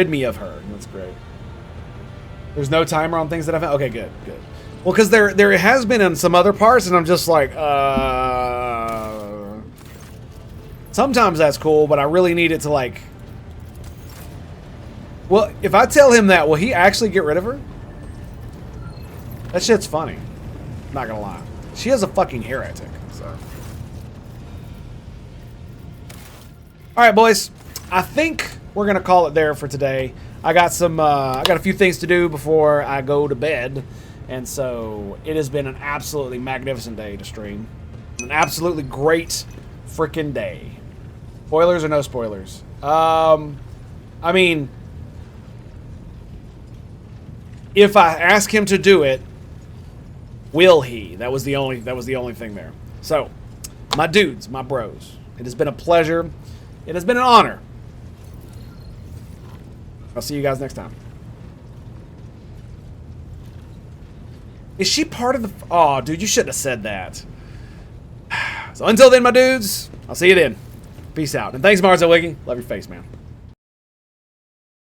me of her. That's great. There's no timer on things that I've found. Okay, good. Well, because there has been in some other parts, and I'm just like, sometimes that's cool, but I really need it to like. Well, if I tell him that, will he actually get rid of her? That shit's funny. Not gonna lie. She is a fucking heretic, so. Alright, boys. I think we're gonna call it there for today. I got a few things to do before I go to bed. And so, it has been an absolutely magnificent day to stream. An absolutely great freaking day. Spoilers or no spoilers? I mean, if I ask him to do it, will he? That was the only thing there. So, my dudes, my bros, it has been a pleasure. It has been an honor. I'll see you guys next time. Is she part of the... Oh, dude, you shouldn't have said that. So until then, my dudes, I'll see you then. Peace out. And thanks, Marzo Wiggy. Love your face, man.